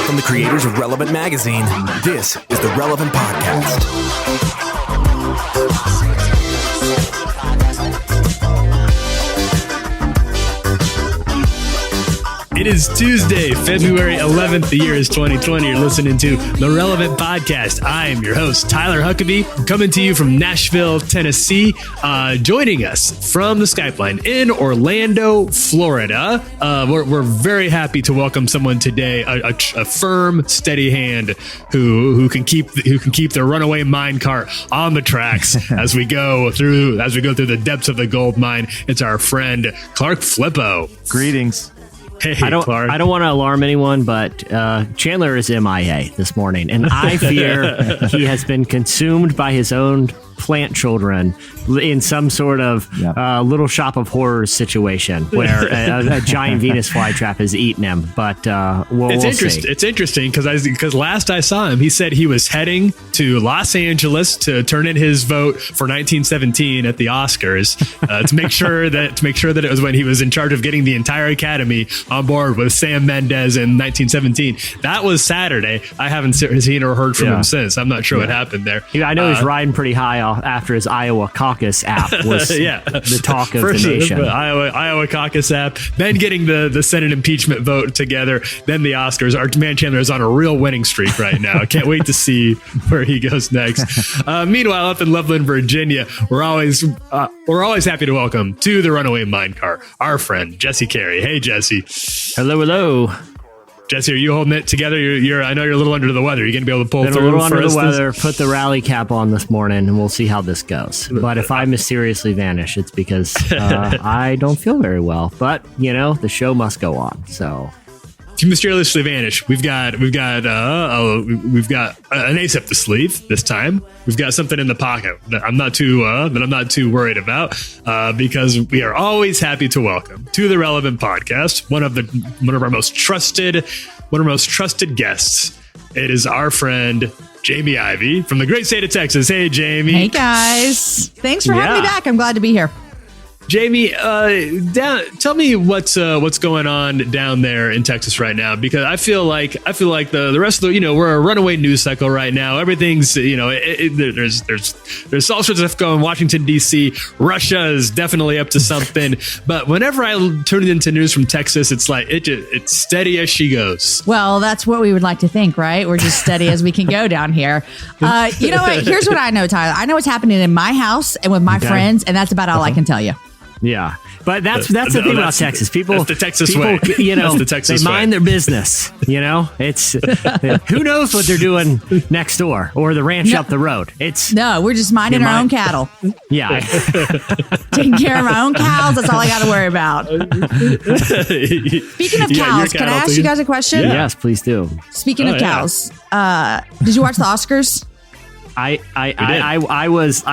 From the creators of Relevant Magazine, this is the Relevant Podcast. It is Tuesday, February 11th. The year is 2020. You're listening to the Relevant Podcast. I am your host, Tyler Huckabee, coming to you from Nashville, Tennessee. Joining us from the Skype line in Orlando, Florida. We're very happy to welcome someone today, a firm, steady hand who can keep the runaway mine cart on the tracks as we go through the depths of the gold mine. It's our friend Clark Flippo. Greetings. Hey, I don't want to alarm anyone, but Chandler is MIA this morning, and I fear he has been consumed by his own plant children in some sort of Little Shop of Horrors situation where a giant Venus flytrap has eaten him. But we'll see. It's interesting because last I saw him, he said he was heading to Los Angeles to turn in his vote for 1917 at the Oscars to make sure that it was when he was in charge of getting the entire Academy on board with Sam Mendes in 1917. That was Saturday. I haven't seen or heard from him since. I'm not sure what happened there. I know he's riding pretty high after his Iowa caucus app was the talk of the nation. Iowa caucus app, then getting the Senate impeachment vote together, then the Oscars. Our man Chandler is on a real winning streak right now. I can't wait to see where he goes next. Meanwhile, up in Loveland, Virginia, we're always happy to welcome to the runaway minecart our friend Jesse Carey. Hey, Jesse. Hello. Jesse, are you holding it together? I know you're a little under the weather. You're going to be able to pull through. A little under the weather. Put the rally cap on this morning, and we'll see how this goes. But if I mysteriously vanish, it's because I don't feel very well. But the show must go on. So, to mysteriously vanish, we've got an ace up the sleeve this time. We've got something in the pocket that I'm not too worried about because we are always happy to welcome to the Relevant Podcast one of our most trusted guests. It is our friend Jamie Ivey from the great state of Texas. Hey, Jamie. Hey, guys. Thanks for having me back. I'm glad to be here. Jamie, tell me what's going on down there in Texas right now, because I feel like the rest of we're a runaway news cycle right now. Everything's there's all sorts of stuff going. Washington D.C., Russia is definitely up to something. But whenever I turn it into news from Texas, it's like it's steady as she goes. Well, that's what we would like to think, right? We're just steady as we can go down here. You know what? Here's what I know, Tyler. I know what's happening in my house and with my friends, and that's about all I can tell you. Yeah, but that's the thing about Texas. People, that's the Texas way. That's the Texas they mind their business. It's who knows what they're doing next door or the ranch up the road. We're just minding our own cattle. Yeah, taking care of my own cows. That's all I got to worry about. Speaking of cows, can I ask you guys a question? Yeah. Yes, please do. Speaking of cows, did you watch the Oscars? I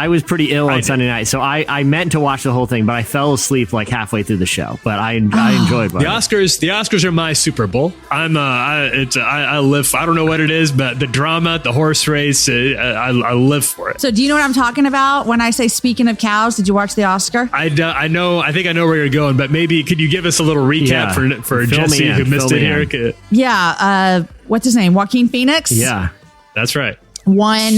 was pretty ill on Sunday night, so I meant to watch the whole thing, but I fell asleep like halfway through the show. But I enjoyed it. The Oscars are my Super Bowl. I live. I don't know what it is, but the drama, the horse race, I live for it. So do you know what I'm talking about when I say speaking of cows? Did you watch the Oscar? I know. I think I know where you're going, but maybe could you give us a little recap for Jesse who missed it here? Yeah. What's his name? Joaquin Phoenix. Yeah, that's right. Won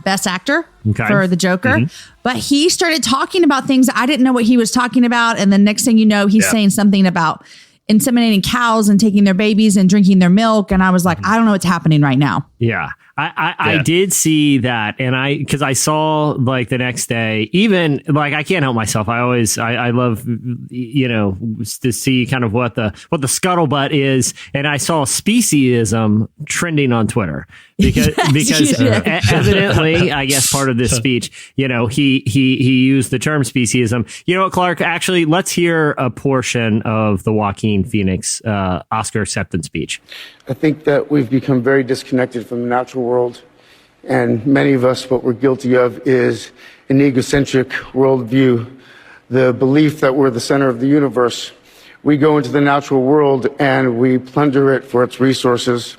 Best Actor for the Joker. But he started talking about things I didn't know what he was talking about. And the next thing you know, he's saying something about inseminating cows and taking their babies and drinking their milk. And I was like, I don't know what's happening right now. Yeah. I did see that, and because I saw like the next day, even like I can't help myself. I love to see kind of what the scuttlebutt is, and I saw speciesism trending on Twitter because evidently, I guess part of this speech, he used the term speciesism. You know what, Clark? Actually, let's hear a portion of the Joaquin Phoenix Oscar acceptance speech. I think that we've become very disconnected from the natural world, and many of us, what we're guilty of is an egocentric worldview, the belief that we're the center of the universe. We go into the natural world and we plunder it for its resources.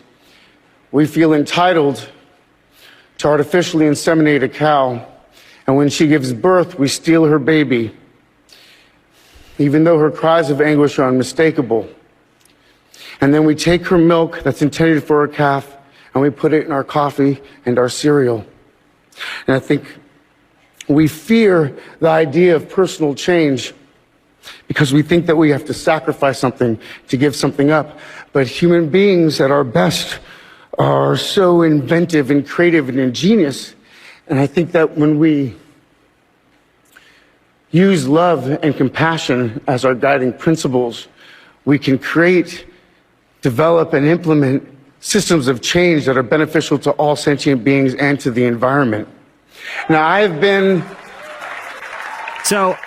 We feel entitled to artificially inseminate a cow, and when she gives birth, we steal her baby. even though her cries of anguish are unmistakable. And then we take her milk that's intended for her calf and we put it in our coffee and our cereal. And I think we fear the idea of personal change because we think that we have to sacrifice something to give something up. But human beings at our best are so inventive and creative and ingenious. And I think that when we use love and compassion as our guiding principles, we can create, develop, and implement systems of change that are beneficial to all sentient beings and to the environment. Now, I've been... So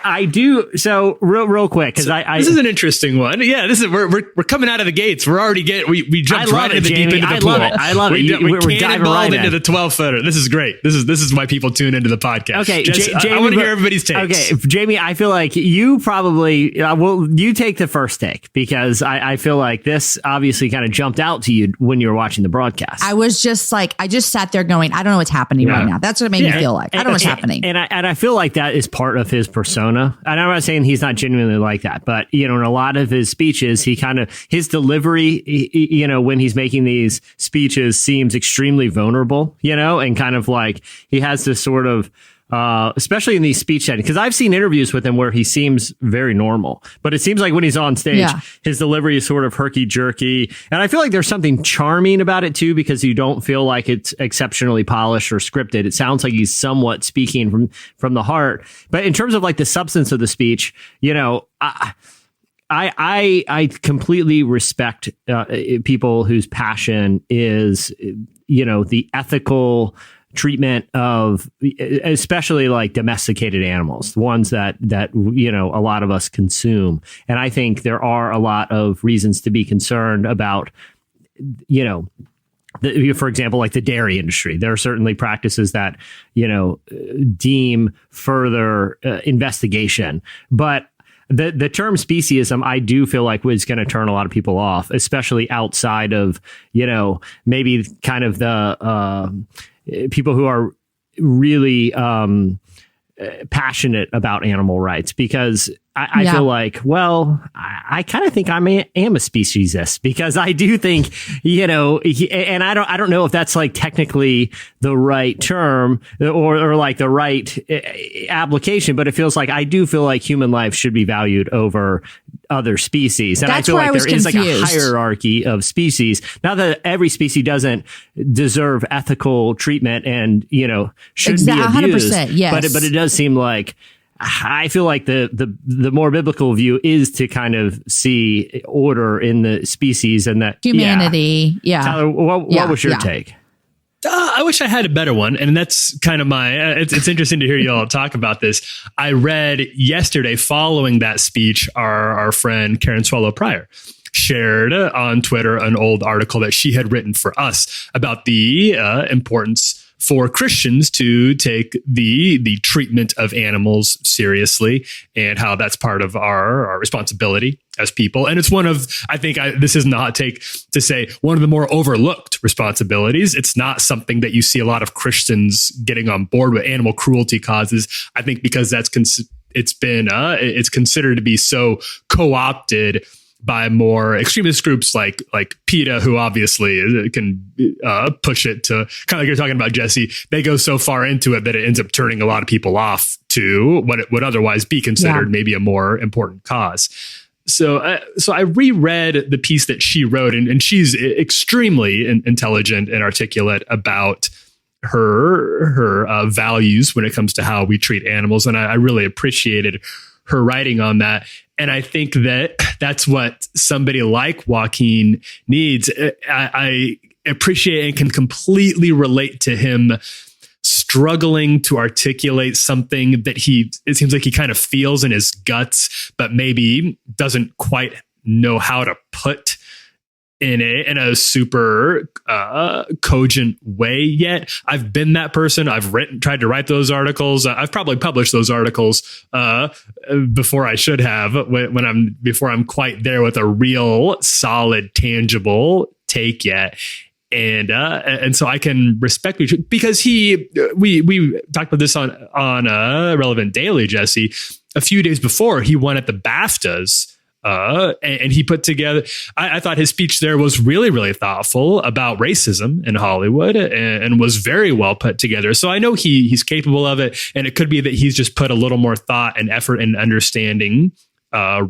real quick, because this is an interesting one. Yeah, this is we're coming out of the gates. We're already we jumped right into the deep into the pool. I love it. We're cannonballed into the 12-footer. This is great. This is why people tune into the podcast. Okay, Jesse, I want to hear everybody's takes. Okay, Jamie, I feel like you probably you take the first take because I feel like this obviously kind of jumped out to you when you were watching the broadcast. I was just like, I just sat there going, I don't know what's happening right now. That's what it made me feel like. I don't know what's happening. And I feel like that is part of his persona. And I'm not saying he's not genuinely like that, but in a lot of his speeches, his delivery, when he's making these speeches seems extremely vulnerable, and kind of like he has this sort of, especially in these speech settings, because I've seen interviews with him where he seems very normal, but it seems like when he's on stage, his delivery is sort of herky-jerky. And I feel like there's something charming about it too, because you don't feel like it's exceptionally polished or scripted. It sounds like he's somewhat speaking from the heart. But in terms of like the substance of the speech, I completely respect people whose passion is, the ethical treatment of especially like domesticated animals, the ones that a lot of us consume. And I think there are a lot of reasons to be concerned about, for example, like the dairy industry. There are certainly practices that, deem further investigation. But the term speciesism, I do feel like was going to turn a lot of people off, especially outside of, maybe kind of the people who are really passionate about animal rights, because I feel like, well, I kind of think I am a speciesist, because I do think, and I don't know if that's like technically the right term or like the right application, but it feels like I do feel like human life should be valued over other species. And that's I feel like there is like confused. a hierarchy of species. Not that every species doesn't deserve ethical treatment and, shouldn't be abused. 100%, yes. But it does seem like, I feel like the more biblical view is to kind of see order in the species and that humanity. Yeah. Tyler, what was your take? I wish I had a better one. And that's kind of it's interesting to hear you all talk about this. I read yesterday following that speech, our friend Karen Swallow Pryor shared on Twitter an old article that she had written for us about the importance for Christians to take the treatment of animals seriously, and how that's part of our responsibility as people. And it's one of, I think this isn't a hot take to say, one of the more overlooked responsibilities. It's not something that you see a lot of Christians getting on board with, animal cruelty causes. I think because it's considered to be so co-opted by more extremist groups like PETA, who obviously can push it to kind of like you're talking about, Jesse. They go so far into it that it ends up turning a lot of people off to what it would otherwise be considered maybe a more important cause. So I reread the piece that she wrote, and she's extremely intelligent and articulate about her values when it comes to how we treat animals. And I really appreciated her writing on that. And I think that that's what somebody like Joaquin needs. I appreciate and can completely relate to him struggling to articulate something that it seems like he kind of feels in his guts, but maybe doesn't quite know how to put in a super cogent way yet. I've been that person. I've tried to write those articles. I've probably published those articles before I should have, before I'm quite there with a real solid, tangible take yet. And so I can respect because we talked about this on Relevant Daily, Jesse, a few days before, he won at the BAFTAs. And he put together, I thought his speech there was really, really thoughtful about racism in Hollywood and was very well put together. So I know he's capable of it. And it could be that he's just put a little more thought and effort in understanding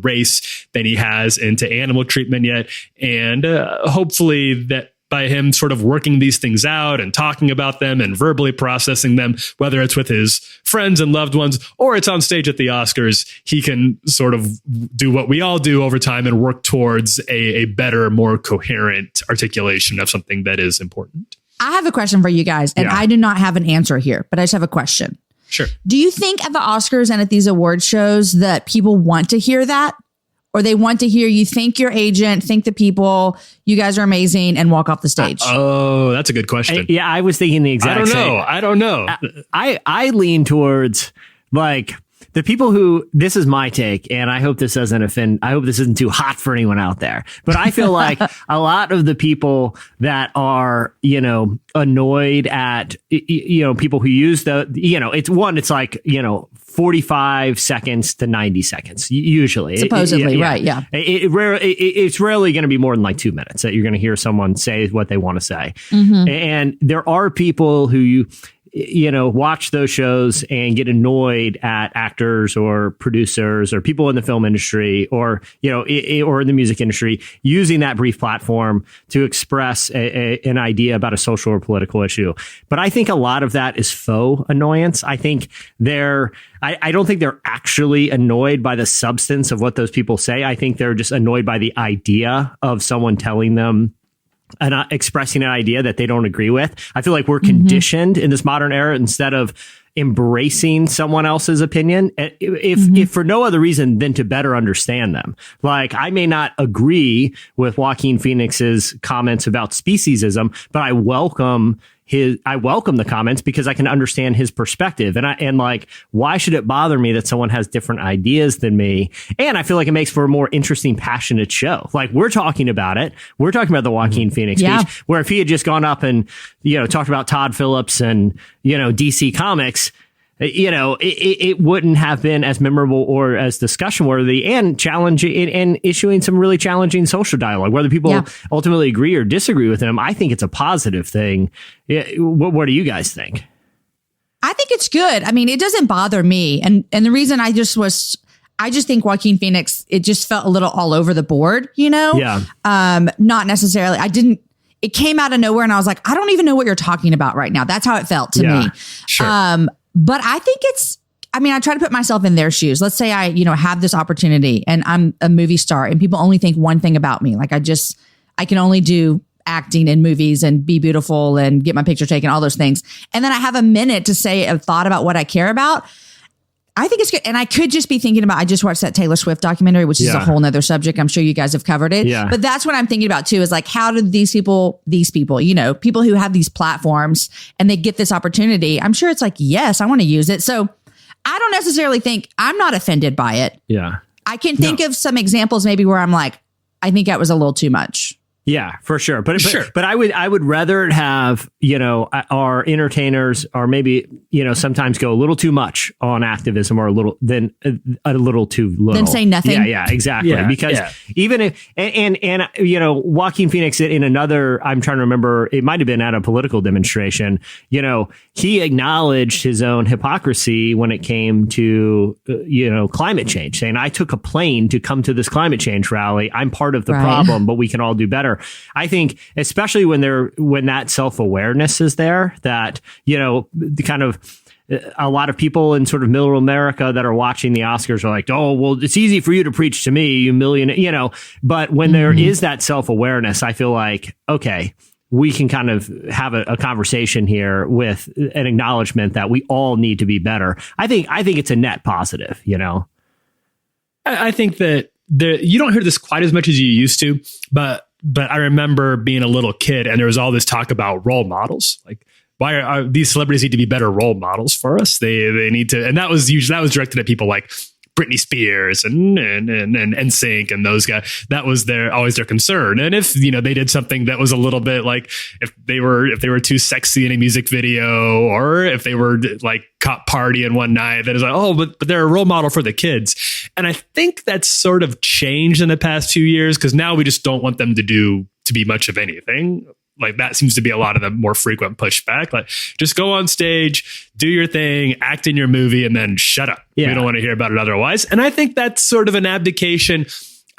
race than he has into animal treatment yet. And hopefully that by him sort of working these things out and talking about them and verbally processing them, whether it's with his friends and loved ones or it's on stage at the Oscars, he can sort of do what we all do over time and work towards a better, more coherent articulation of something that is important. I have a question for you guys, and I do not have an answer here, but I just have a question. Sure. Do you think at the Oscars and at these award shows that people want to hear that? Or they want to hear you thank your agent, thank the people, you guys are amazing, and walk off the stage? Oh, that's a good question. I was thinking the exact same. I don't know. I lean towards like the people who, this is my take, and I hope this doesn't offend, I hope this isn't too hot for anyone out there, but I feel like a lot of the people that are, annoyed at, people who use it's like, 45 seconds to 90 seconds, usually. Supposedly, right, yeah. It's rarely going to be more than like 2 minutes that you're going to hear someone say what they want to say. Mm-hmm. And there are people who watch those shows and get annoyed at actors or producers or people in the film industry or in the music industry using that brief platform to express an idea about a social or political issue. But I think a lot of that is faux annoyance. I think I don't think they're actually annoyed by the substance of what those people say. I think they're just annoyed by the idea of someone telling them and expressing an idea that they don't agree with. I feel like we're conditioned in this modern era, instead of embracing someone else's opinion, if for no other reason than to better understand them. Like, I may not agree with Joaquin Phoenix's comments about speciesism, but I welcome the comments because I can understand his perspective. And why should it bother me that someone has different ideas than me? And I feel like it makes for a more interesting, passionate show. Like, we're talking about it. We're talking about the Joaquin Phoenix speech, where if he had just gone up and, talked about Todd Phillips and, DC Comics, it wouldn't have been as memorable or as discussion worthy and challenging and issuing some really challenging social dialogue. Whether people ultimately agree or disagree with him, I think it's a positive thing. What do you guys think? I think it's good. I mean, it doesn't bother me. And the reason I just think Joaquin Phoenix, it just felt a little all over the board, Yeah. Not necessarily. It came out of nowhere and I was like, I don't even know what you're talking about right now. That's how it felt to me. Sure. But I think I try to put myself in their shoes. Let's say I, have this opportunity and I'm a movie star and people only think one thing about me. Like I can only do acting in movies and be beautiful and get my picture taken, all those things. And then I have a minute to say a thought about what I care about. I think it's good. And I could just be thinking about, I just watched that Taylor Swift documentary, which is a whole nother subject. I'm sure you guys have covered it. Yeah. But that's what I'm thinking about too, is like, how did these people, people who have these platforms and they get this opportunity, I'm sure it's like, yes, I want to use it. So I don't necessarily think, I'm not offended by it. Yeah. I can think of some examples maybe where I'm like, I think that was a little too much. Yeah, for sure. But I would rather have, our entertainers or maybe, sometimes go a little too much on activism or a little too little. Then say nothing. Yeah, exactly. Yeah, because even if, and Joaquin Phoenix in another, I'm trying to remember, it might've been at a political demonstration, he acknowledged his own hypocrisy when it came to, climate change, saying, I took a plane to come to this climate change rally. I'm part of the problem, but we can all do better. I think, especially when that self-awareness is there, that, kind of a lot of people in sort of middle America that are watching the Oscars are like, oh, well, it's easy for you to preach to me, you million, but when there is that self-awareness, I feel like, okay, we can kind of have a conversation here with an acknowledgement that we all need to be better. I think it's a net positive, I think that you don't hear this quite as much as you used to, but I remember being a little kid and there was all this talk about role models. Like, why are these celebrities need to be better role models for us? They need to, and that was directed at people like Britney Spears and NSYNC and those guys. That was always their concern. And if, they did something that was a little bit like if they were too sexy in a music video, or if they were like caught partying one night, that is like, oh, but they're a role model for the kids. And I think that's sort of changed in the past 2 years, because now we just don't want them to be much of anything. Like that seems to be a lot of the more frequent pushback. Like, just go on stage, do your thing, act in your movie, and then shut up. We don't want to hear about it otherwise. And I think that's sort of an abdication.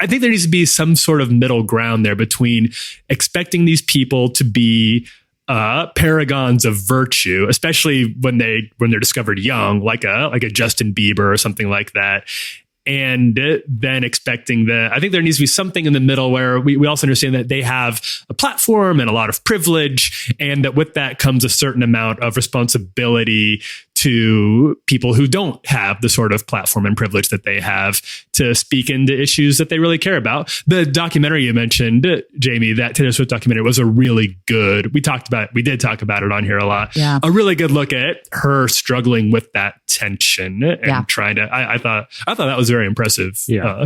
I think there needs to be some sort of middle ground there between expecting these people to be paragons of virtue, especially when they're discovered young, like a Justin Bieber or something like that. And then expecting that, I think there needs to be something in the middle where we also understand that they have a platform and a lot of privilege, and that with that comes a certain amount of responsibility to people who don't have the sort of platform and privilege that they have to speak into issues that they really care about. The documentary you mentioned, Jamie, that Taylor Swift documentary, was a really good, we did talk about it on here a lot. Yeah. A really good look at her struggling with that tension and trying to, I thought that was a very impressive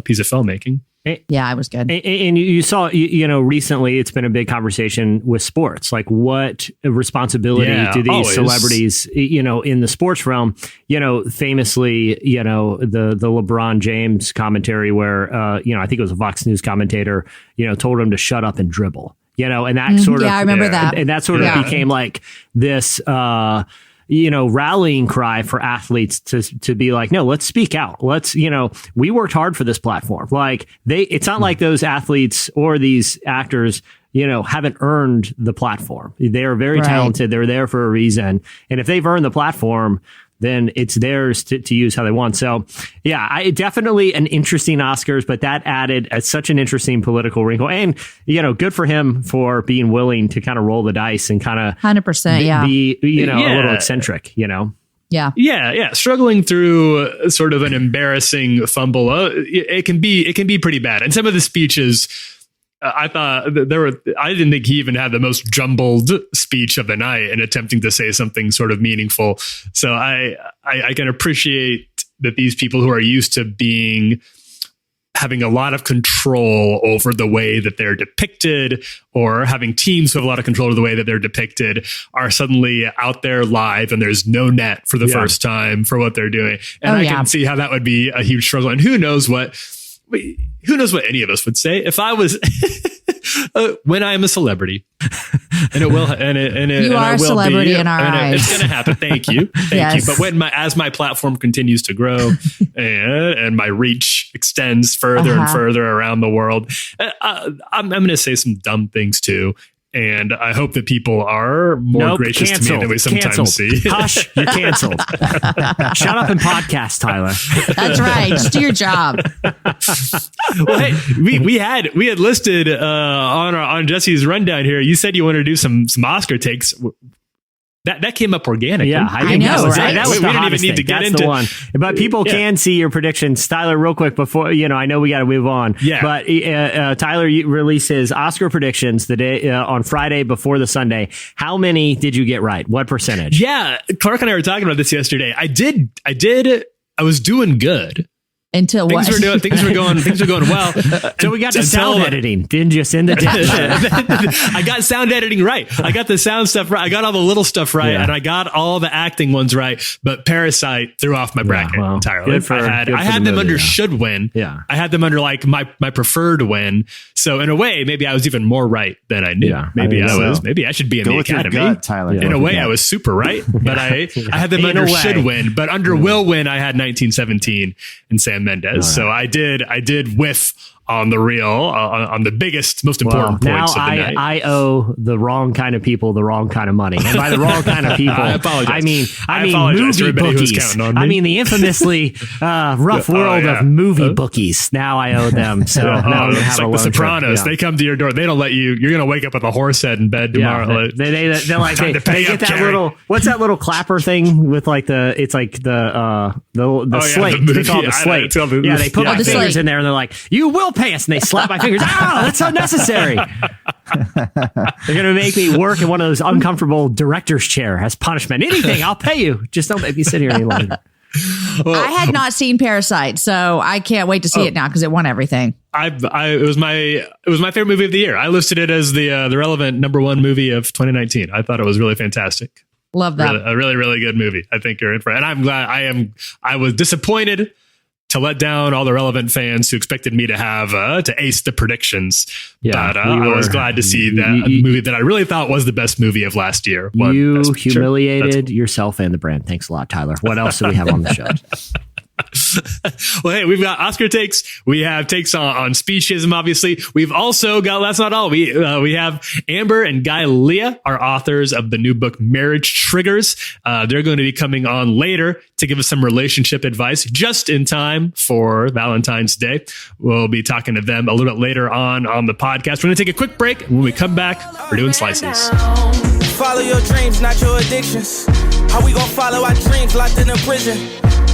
piece of filmmaking. Yeah, it was good. And you saw, recently it's been a big conversation with sports. Like, what responsibility do these celebrities, in the sports realm, famously, the LeBron James commentary where, I think it was a Fox News commentator, told him to shut up and dribble, and that sort of, I remember that. And that sort of became like this, rallying cry for athletes to be like, no, let's speak out. Let's, we worked hard for this platform. Like it's not like those athletes or these actors, haven't earned the platform. They are very talented. They're there for a reason. And if they've earned the platform, then it's theirs to use how they want. So, definitely an interesting Oscars, but that added such an interesting political wrinkle. And, good for him for being willing to kind of roll the dice and kind of 100%, be, a little eccentric, Yeah. Struggling through sort of an embarrassing fumble. It can be pretty bad. And some of the speeches, I thought I didn't think he even had the most jumbled speech of the night in attempting to say something sort of meaningful. So I can appreciate that these people who are used to having a lot of control over the way that they're depicted, or having teams who have a lot of control over the way that they're depicted, are suddenly out there live and there's no net for the first time for what they're doing. And I can see how that would be a huge struggle. And who knows what any of us would say if I was when I am a celebrity, and it will, you are a celebrity in our eyes. It's going to happen. Thank you. But as my platform continues to grow and my reach extends further and further around the world, I'm going to say some dumb things too. And I hope that people are more gracious to me than we sometimes see. Hush, you're canceled. Shut up and podcast, Tyler. That's right. Just do your job. Well, hey, we had listed on Jesse's rundown here. You said you wanted to do some Oscar takes. That came up organically. Yeah, I know. That was we didn't even need to get into the one. But people can see your predictions. Tyler, real quick before, I know we got to move on. Yeah. But Tyler released his Oscar predictions the day on Friday before the Sunday. How many did you get right? What percentage? Yeah, Clark and I were talking about this yesterday. I was doing good. Until things were going well. So we got to sound editing. Didn't you send it? I got sound editing right. I got the sound stuff right. I got all the little stuff right, and I got all the acting ones right. But Parasite threw off my bracket entirely. I had them under should win. Yeah, I had them under like my preferred win. So in a way, maybe I was even more right than I knew. Yeah, maybe I was. Maybe I should be in the Academy. Gut, Tyler. In a way, I was super right, but I had them under should win. But under will win, I had 1917 and Sam Mendes. Right. So I did whiff on the real, on the biggest, most important points of the night. I owe the wrong kind of people the wrong kind of money. And by the wrong kind of people, I apologize. I mean movie bookies. I mean the infamously rough world of movie bookies. Now I owe them. So now I'm gonna have like a The Sopranos. They come to your door. They don't let you. You're gonna wake up with a horse head in bed tomorrow. They're like they get that little. What's that little clapper thing with like the? It's like the slate. They call it the slate. Yeah, they put my fingers in there and they're like, "You will pay us," and they slap my fingers. Oh, that's unnecessary. They're going to make me work in one of those uncomfortable director's chair as punishment. Anything, I'll pay you. Just don't make me sit here any longer. I had not seen Parasite, so I can't wait to see it now because it won everything. It was my favorite movie of the year. I listed it as the relevant #1 movie of 2019. I thought it was really fantastic. Love that. A really, really good movie. I think you're in for it. And I'm glad I was disappointed to let down all the relevant fans who expected me to have to ace the predictions. Yeah, but I was glad to see that a movie that I really thought was the best movie of last year. You humiliated yourself and the brand. Thanks a lot, Tyler. What else do we have on the show? Well, hey, we've got Oscar takes. We have takes on speciesism, obviously. We've also got, that's not all. We have Amber and Guy Leah, are authors of the new book, Marriage Triggers. They're going to be coming on later to give us some relationship advice just in time for Valentine's Day. We'll be talking to them a little bit later on the podcast. We're going to take a quick break. When we come back, we're doing slices. Follow your dreams, not your addictions. How we gonna follow our dreams locked in a prison?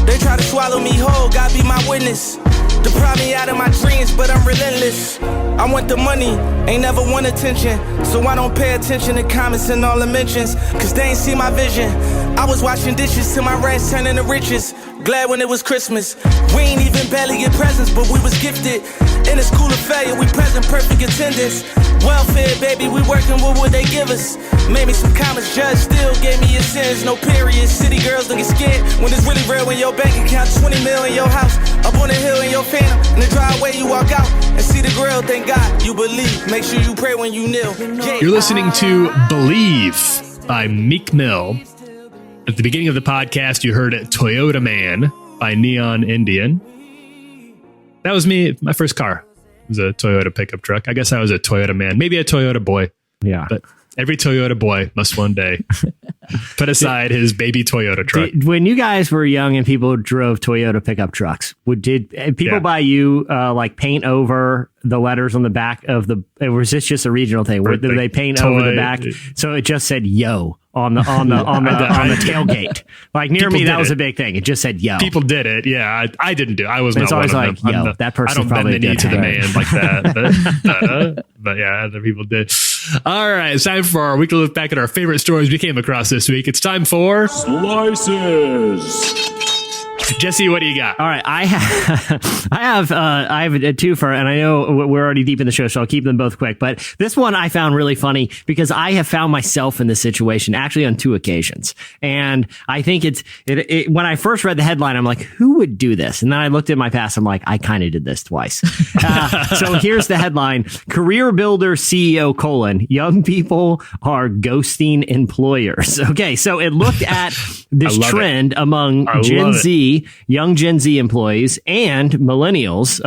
They try to swallow me whole, God be my witness. Deprive me out of my dreams, but I'm relentless. I want the money, ain't never want attention. So I don't pay attention to comments and all the mentions, cause they ain't see my vision. I was washing dishes till my rats turning to riches. Glad when it was Christmas. We ain't even barely get presents, but we was gifted. In a school of failure, we present perfect attendance. Welfare, baby, we working with what they give us. Made me some comments, judge still gave me your sins. No period, city girls don't get scared when it's really real. When your bank account 20 mil in your house, up on the hill in your phantom, in the driveway you walk out and see the grill. Thank God you believe. Make sure you pray when you kneel. You're listening to Believe by Meek Mill. At the beginning of the podcast, you heard Toyota Man by Neon Indian. That was me. My first car was a Toyota pickup truck. I guess I was a Toyota man, maybe a Toyota boy. Yeah. But every Toyota boy must one day put aside his baby Toyota truck. When you guys were young and people drove Toyota pickup trucks, did people buy you like paint over the letters on the back of the, or was this just a regional thing? Did they paint over the back so it just said "yo" on the tailgate? Like near me, that was a big thing. It just said "yo." People did it. Yeah, I didn't do it. I was not one of them. It's always like, "Yo," that person probably bend the knee to the man like that. But yeah, other people did. All right, it's time for our weekly look back at our favorite stories we came across this week. It's time for Slices. Jesse, what do you got? All right, I have a twofer, and I know we're already deep in the show, so I'll keep them both quick. But this one I found really funny because I have found myself in this situation actually on 2 occasions, and I think it when I first read the headline, I'm like, who would do this? And then I looked at my past, I'm like, I kind of did this twice. So here's the headline: Career Builder CEO : Young people are ghosting employers. Okay, so it looked at this trend among young Gen Z employees and millennials.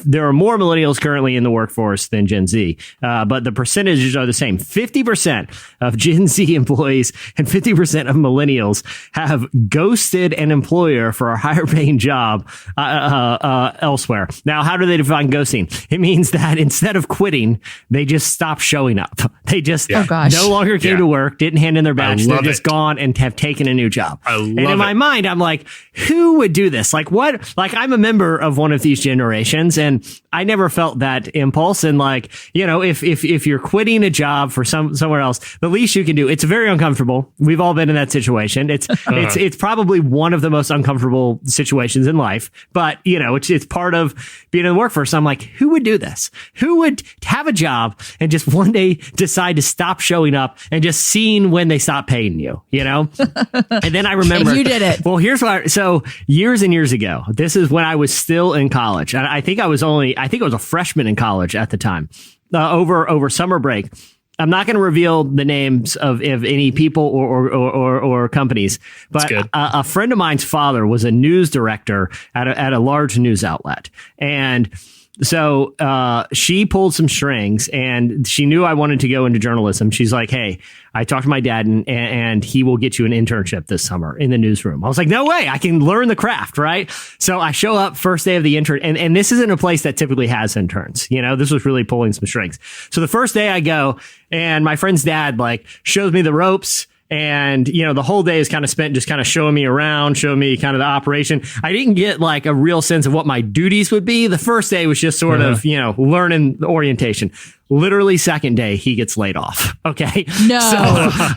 There are more millennials currently in the workforce than Gen Z, but the percentages are the same. 50% of Gen Z employees and 50% of millennials have ghosted an employer for a higher paying job elsewhere. Now, how do they define ghosting? It means that instead of quitting, they just stop showing up. They just no longer came to work, didn't hand in their badge. They're just gone and have taken a new job. And in my mind, I'm like, who would do this? Like what? Like I'm a member of one of these generations, and I never felt that impulse. And like, you know, if you're quitting a job for somewhere else, the least you can do, it's very uncomfortable. We've all been in that situation. It's probably one of the most uncomfortable situations in life, but you know, it's part of being in the workforce. I'm like, who would do this? Who would have a job and just one day decide to stop showing up and just seeing when they stop paying you, you know? And then I remember you did it. Well, here's why. So years and years ago, this is when I was still in college. And I think I was a freshman in college at the time, over summer break. I'm not going to reveal the names of any people or companies, but a friend of mine's father was a news director at a large news outlet. And so she pulled some strings, and she knew I wanted to go into journalism. She's like, hey, I talked to my dad, and he will get you an internship this summer in the newsroom. I was like, no way, I can learn the craft, right? So I show up first day of the intern, and this isn't a place that typically has interns. You know, this was really pulling some strings. So the first day I go, and my friend's dad like shows me the ropes. And, you know, the whole day is kind of spent just kind of showing me around, showing me kind of the operation. I didn't get like a real sense of what my duties would be. The first day was just sort of, you know, learning the orientation. literally second day, he gets laid off. Okay. No. So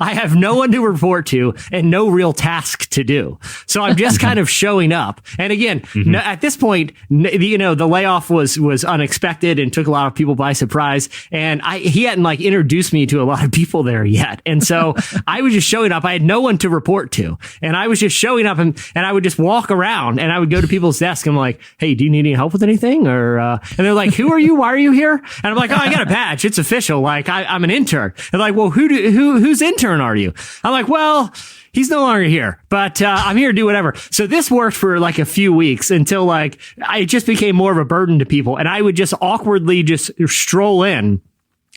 I have no one to report to and no real task to do. So I'm just kind of showing up. And again, at this point, the layoff was unexpected and took a lot of people by surprise. And he hadn't like introduced me to a lot of people there yet. And so I was just showing up. I had no one to report to. And I was just showing up and I would just walk around and I would go to people's desks. I'm like, hey, do you need any help with anything? And they're like, who are you? Why are you here? And I'm like, oh, I got a badge. It's official. Like I'm an intern. They're like, well, whose intern are you? I'm like, well, he's no longer here, but I'm here to do whatever. So this worked for like a few weeks until like it just became more of a burden to people. And I would just awkwardly just stroll in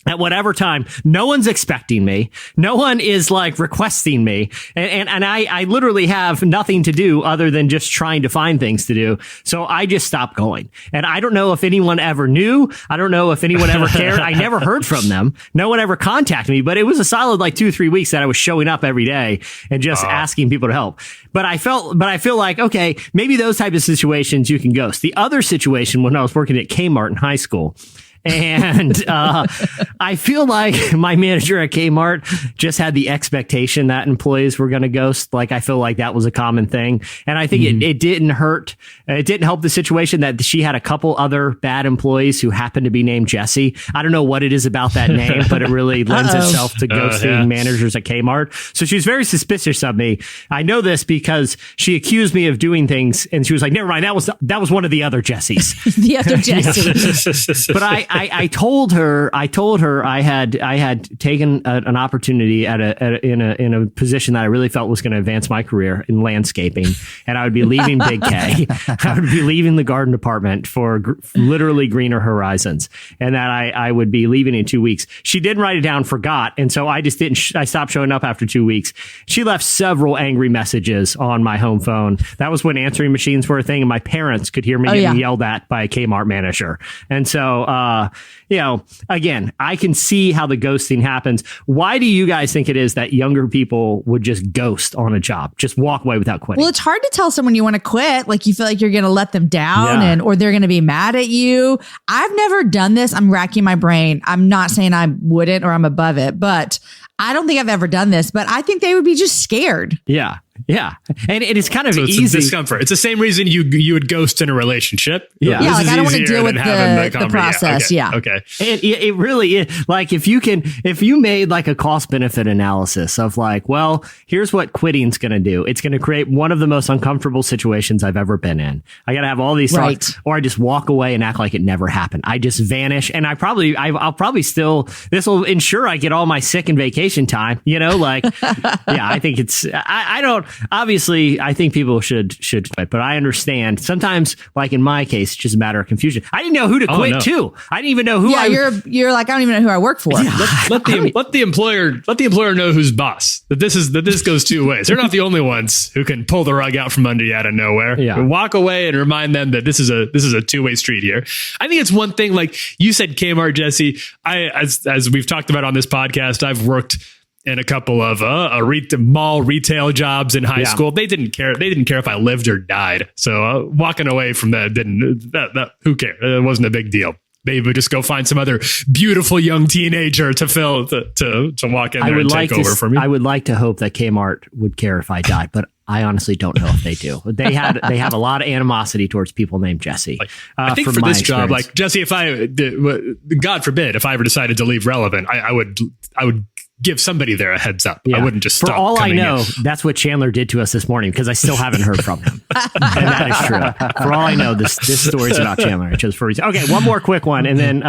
at whatever time. No one's expecting me. No one is like requesting me. And I literally have nothing to do other than just trying to find things to do. So I just stopped going. And I don't know if anyone ever knew. I don't know if anyone ever cared. I never heard from them. No one ever contacted me, but it was a solid like 2-3 weeks that I was showing up every day and just asking people to help. But I feel like, okay, maybe those types of situations you can ghost. The other situation when I was working at Kmart in high school, and I feel like my manager at Kmart just had the expectation that employees were going to ghost. Like, I feel like that was a common thing. And I think it didn't hurt. It didn't help the situation that she had a couple other bad employees who happened to be named Jesse. I don't know what it is about that name, but it really lends itself to ghosting managers at Kmart. So she was very suspicious of me. I know this because she accused me of doing things and she was like, never mind. That was one of the other Jessies. The other Jessies. But I told her I had taken an opportunity in a position that I really felt was going to advance my career in landscaping, and I would be leaving Big K. I would be leaving the garden department for literally greener horizons, and that I would be leaving in 2 weeks. She didn't write it down, forgot, and so I just didn't. I stopped showing up after 2 weeks. She left several angry messages on my home phone. That was when answering machines were a thing, and my parents could hear me getting yelled at by a Kmart manager, and so. Again, I can see how the ghosting happens. Why do you guys think it is that younger people would just ghost on a job, just walk away without quitting? Well, it's hard to tell someone you want to quit. Like you feel like you're going to let them down or they're going to be mad at you. I've never done this. I'm racking my brain. I'm not saying I wouldn't or I'm above it, but I don't think I've ever done this, but I think they would be just scared. Yeah. Yeah. And it is kind of it's easy. Discomfort. It's the same reason you would ghost in a relationship. Yeah. Like I don't want to deal with the process. Yeah. Okay. It really is. Like if you made like a cost benefit analysis of like, well, here's what quitting's going to do. It's going to create one of the most uncomfortable situations I've ever been in. I got to have all these thoughts, or I just walk away and act like it never happened. I just vanish. And I'll probably still, this will ensure I get all my sick and vacation time, like, I think obviously I think people should quit, but I understand sometimes, like in my case, it's just a matter of confusion. I didn't know who to quit to. I didn't even know who you're like, I don't even know who I work for. Yeah. Let the employer know who's boss, that this goes two ways. They're not the only ones who can pull the rug out from under you out of nowhere. Yeah. Walk away and remind them that this is a two-way street here. I think it's one thing, like you said, Kmart, Jesse, as we've talked about on this podcast, I've worked in a couple of mall retail jobs in high school. They didn't care. They didn't care if I lived or died. So walking away from that who cares? It wasn't a big deal. They would just go find some other beautiful young teenager to walk in there and take over for me. I would like to hope that Kmart would care if I died, but I honestly don't know if they do. They have a lot of animosity towards people named Jesse. I think for this job, like Jesse, God forbid, if I ever decided to leave Relevant, I would give somebody there a heads up. Yeah. I wouldn't just stop. For all I know, that's what Chandler did to us this morning, because I still haven't heard from him. And that is true. For all I know, this story is about Chandler. Just for reason. Okay, one more quick one, and then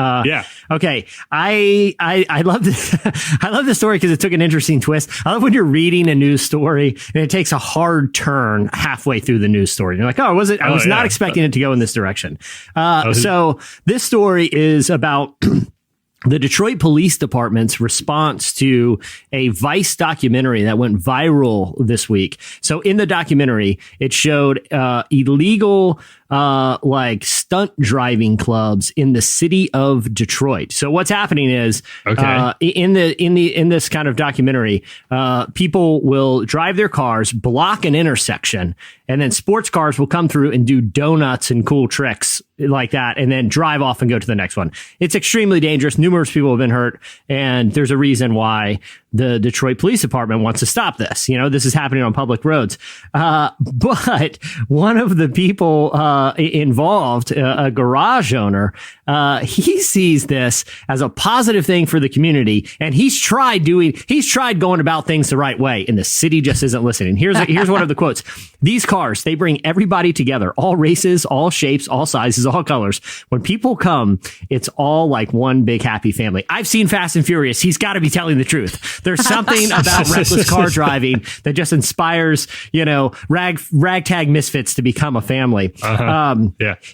okay. I love this. I love this story because it took an interesting twist. I love when you're reading a news story and it takes a hard turn halfway through the news story. And you're like, oh, was it? I was not expecting it to go in this direction. So this story is about the Detroit Police Department's response to a Vice documentary that went viral this week. So in the documentary, it showed illegal like stunt driving clubs in the city of Detroit. So what's happening is in this kind of documentary, people will drive their cars, block an intersection, and then sports cars will come through and do donuts and cool tricks like that, and then drive off and go to the next one. It's extremely dangerous. Numerous people have been hurt, and there's a reason why the Detroit Police Department wants to stop this. You know, this is happening on public roads. But one of the people involved, a garage owner, he sees this as a positive thing for the community, and he's tried going about things the right way, and the city just isn't listening. Here's one of the quotes. These cars, they bring everybody together, all races, all shapes, all sizes, all colors. When people come, it's all like one big happy family. I've seen Fast and Furious. He's got to be telling the truth. There's something about reckless car driving that just inspires, you know, ragtag misfits to become a family.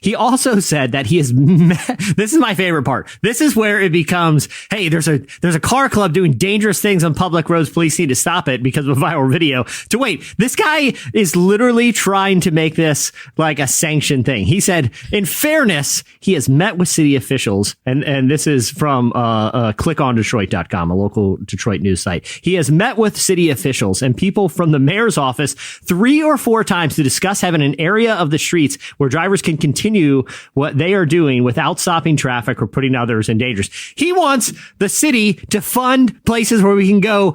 He also said that he has this is my favorite part. This is where it becomes, hey, there's a car club doing dangerous things on public roads. Police need to stop it because of a viral video. To wait, this guy is literally trying to make this like a sanctioned thing. He said, in fairness, he has met with city officials, and this is from clickondetroit.com, a local Detroit news site. He has met with city officials and people from the mayor's office 3 or 4 times to discuss having an area of the streets where drivers can continue what they are doing without stopping traffic or putting others in danger. He wants the city to fund places where we can go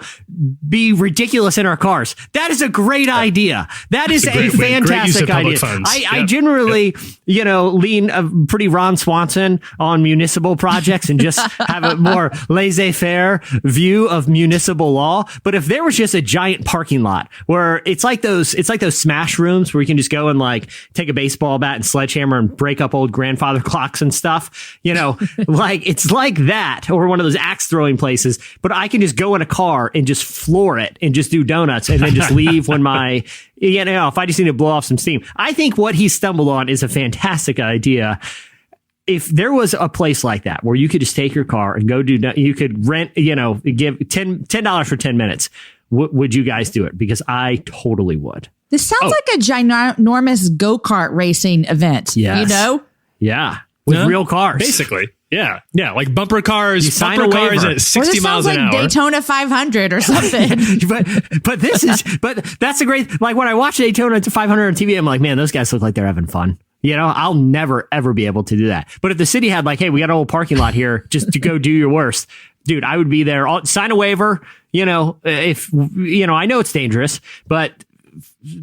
be ridiculous in our cars. That is a great idea. That is a fantastic idea. I generally, you know, lean pretty Ron Swanson on municipal projects and just have a more laissez-faire view of municipal law. But if there was just a giant parking lot where it's like those smash rooms where you can just go and like take a baseball bat and sledgehammer and break up old grandfather clocks and stuff, you know, like it's like that, or one of those axe throwing places. But I can just go in a car and just floor it and just do donuts and then just leave when my, you know, if I just need to blow off some steam. I think what he stumbled on is a fantastic idea. If there was a place like that where you could just take your car and go you could rent, you know, give $10 for 10 minutes, would you guys do it? Because I totally would. This sounds like a ginormous go-kart racing event, you know? Yeah. With real cars. Basically. Yeah. Yeah. Like bumper cars at 60 miles an hour. Daytona 500 or something. but that's a great, like when I watch Daytona 500 on TV, I'm like, man, those guys look like they're having fun. You know, I'll never, ever be able to do that. But if the city had like, hey, we got an old parking lot here just to go do your worst, dude, I would be there. I'll sign a waiver. You know, if, you know, I know it's dangerous, but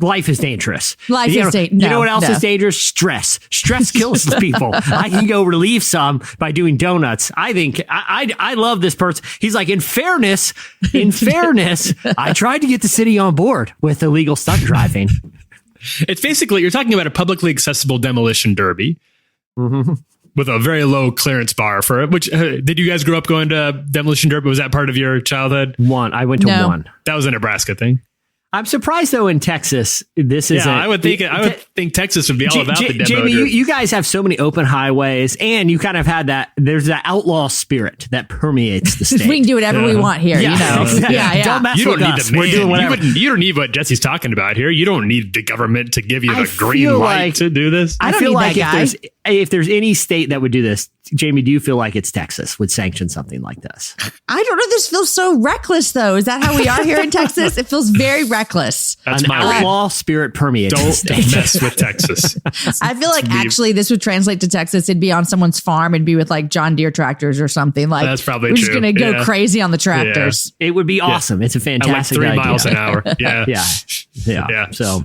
life is dangerous. You know what else is dangerous? Stress. Stress kills people. I can go relieve some by doing donuts. I think I love this person. He's like, in fairness, I tried to get the city on board with illegal stunt driving. It's basically, you're talking about a publicly accessible demolition derby with a very low clearance bar for it, which did you guys grow up going to demolition derby? Was that part of your childhood? I went to one. That was a Nebraska thing. I'm surprised though in Texas this isn't. Yeah, I would think Texas would be all about the demo. Jamie, you guys have so many open highways, and you kind of had that. There's that outlaw spirit that permeates the state. We can do whatever we want here. You know, exactly. Don't mess with us. We're doing whatever. You don't need what Jesse's talking about here. You don't need the government to give you the green light to do this. I feel like if there's any state that would do this, Jamie, do you feel like it's Texas would sanction something like this? I don't know. This feels so reckless, though. Is that how we are here in Texas? It feels very reckless. That's An outlaw spirit permeates the state. Don't mess with Texas. I feel like actually this would translate to Texas. It'd be on someone's farm and be with like John Deere tractors or something. Like that's probably we're true. just going to go crazy on the tractors. Yeah. It would be awesome. It's a fantastic at like 3 idea. miles an hour. Yeah. So,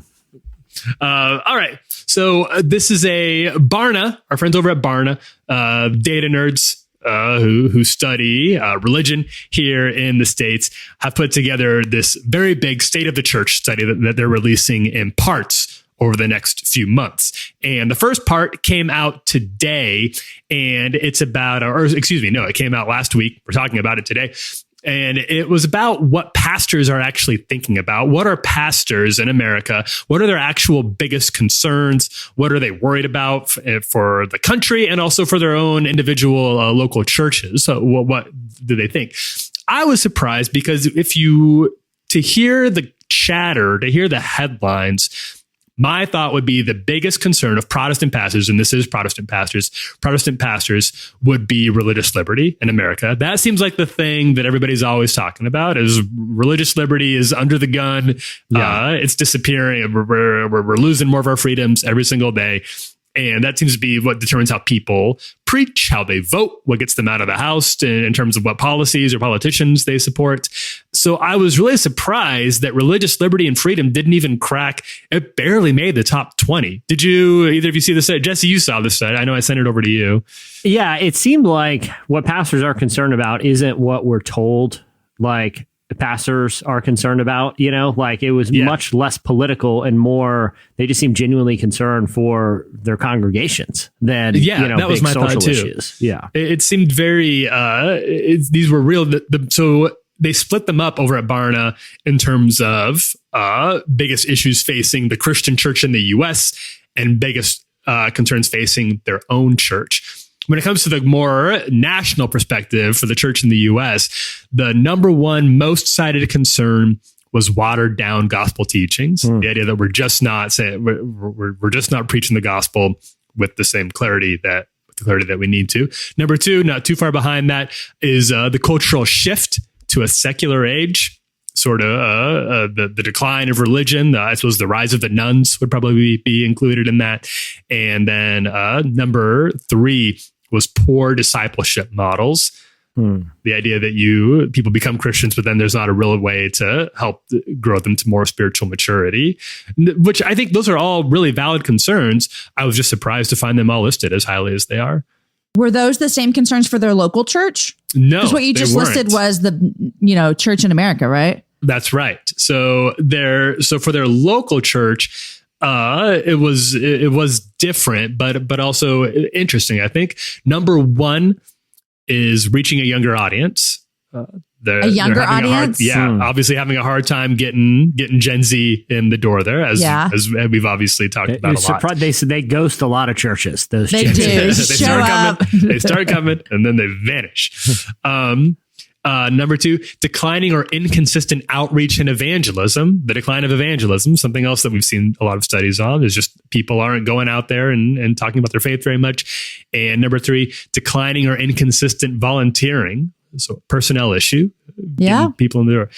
all right. So this is a Barna, our friends over at Barna, data nerds who study religion here in the States, have put together this very big state of the church study that they're releasing in parts over the next few months. And the first part came out today, and it's about, it came out last week. We're talking about it today. And it was about what pastors are actually thinking about. What are pastors in America? What are their actual biggest concerns? What are they worried about for the country and also for their own individual local churches? So what do they think? I was surprised because to hear the chatter, to hear the headlines, my thought would be the biggest concern of Protestant pastors, and this is Protestant pastors would be religious liberty in America. That seems like the thing that everybody's always talking about is religious liberty is under the gun. Yeah. It's disappearing. We're losing more of our freedoms every single day. And that seems to be what determines how people preach, how they vote, what gets them out of the house in terms of what policies or politicians they support. So I was really surprised that religious liberty and freedom didn't even crack. It barely made the top 20. Did you, either of you see this? Jesse, you saw this. I know I sent it over to you. Yeah, it seemed like what pastors are concerned about isn't what we're told. Like, the pastors are concerned about, like it was much less political and more, they just seemed genuinely concerned for their congregations than, that was my thought too. Issues. Yeah. It seemed very, these were real. So they split them up over at Barna in terms of biggest issues facing the Christian church in the U.S. and biggest concerns facing their own church. When it comes to the more national perspective for the church in the U.S., the number one most cited concern was watered down gospel teachings. The idea that we're just not saying we're just not preaching the gospel with the same clarity that we need to. Number two, not too far behind that, is the cultural shift to a secular age. Sort of the decline of religion. I suppose the rise of the nuns would probably be included in that. And then number three was poor discipleship models. The idea that people become Christians, but then there's not a real way to help grow them to more spiritual maturity, which I think those are all really valid concerns. I was just surprised to find them all listed as highly as they are. Were those the same concerns for their local church? No, because what you just listed was the church in America, right? That's right. So for their local church, it was different, but also interesting. I think number one is reaching a younger audience. A younger audience? Obviously having a hard time getting Gen Z in the door there, as we've obviously talked about a lot. They ghost a lot of churches. Those they do. They start coming, and then they vanish. Number two, declining or inconsistent outreach and evangelism. The decline of evangelism, something else that we've seen a lot of studies on, is just people aren't going out there and talking about their faith very much. And number three, declining or inconsistent volunteering. So personnel issue. Yeah. People in the door.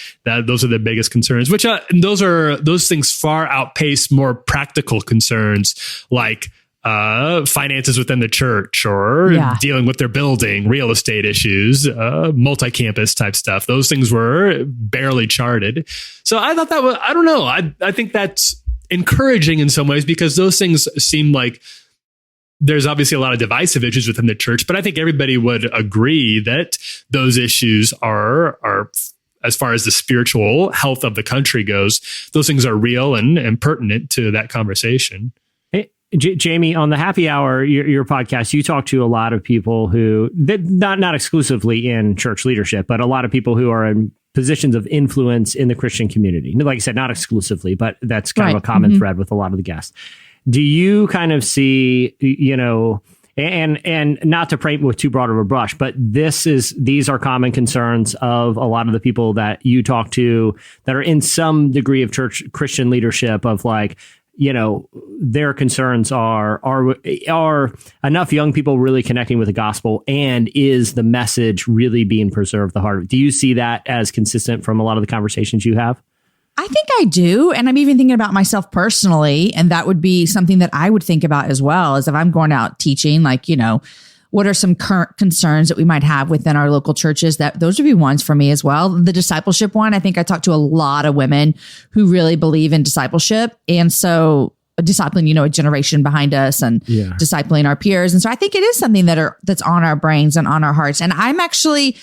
Those are the biggest concerns, which those things far outpace more practical concerns like finances within the church or dealing with their building, real estate issues, multi-campus type stuff. Those things were barely charted. So I thought that was, I don't know. I think that's encouraging in some ways because those things seem like there's obviously a lot of divisive issues within the church, but I think everybody would agree that those issues are as far as the spiritual health of the country goes, those things are real and pertinent to that conversation. Jamie, on the Happy Hour, your podcast, you talk to a lot of people who, not exclusively in church leadership, but a lot of people who are in positions of influence in the Christian community. Like I said, not exclusively, but that's kind of a common thread with a lot of the guests. Do you kind of see, and not to paint with too broad of a brush, but these are common concerns of a lot of the people that you talk to that are in some degree of church Christian leadership of like, their concerns are enough young people really connecting with the gospel, and is the message really being preserved the heart of it? Do you see that as consistent from a lot of the conversations you have? I think I do. And I'm even thinking about myself personally. And that would be something that I would think about as well, as if I'm going out teaching, like, what are some current concerns that we might have within our local churches? Those would be ones for me as well. The discipleship one, I think I talked to a lot of women who really believe in discipleship. And so discipling, a generation behind us and discipling our peers. And so I think it is something that's on our brains and on our hearts. And I'm actually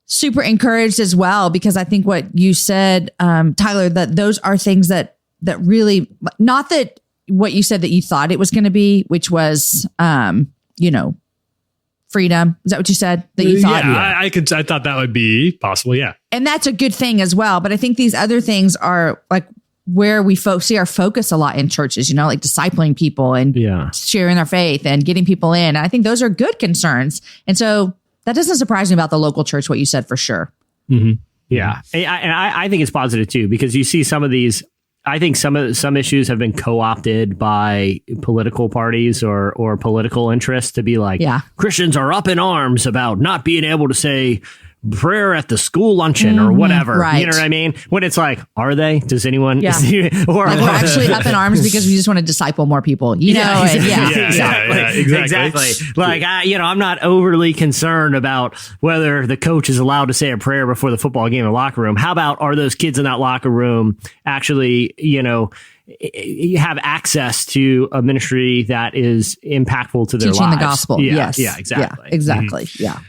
super encouraged as well, because I think what you said, Tyler, that those are things that really, not that what you said that you thought it was going to be, which was, freedom. Is that what you said that you thought? Yeah, I thought that would be possible. Yeah. And that's a good thing as well. But I think these other things are like where we see our focus a lot in churches, like discipling people and sharing their faith and getting people in. And I think those are good concerns. And so that doesn't surprise me about the local church, what you said, for sure. Mm-hmm. Yeah. And I think it's positive too, because you see some of these I think some issues have been co-opted by political parties or political interests to be like, Christians are up in arms about not being able to say prayer at the school luncheon or whatever. Right. You know what I mean? When it's like, are they? Does anyone? Yeah. Or like we're actually up in arms because we just want to disciple more people. Exactly. Like I'm not overly concerned about whether the coach is allowed to say a prayer before the football game in the locker room. How about are those kids in that locker room actually, you have access to a ministry that is impactful to their teaching lives. The gospel. Yeah, exactly. Yeah, exactly. Mm-hmm.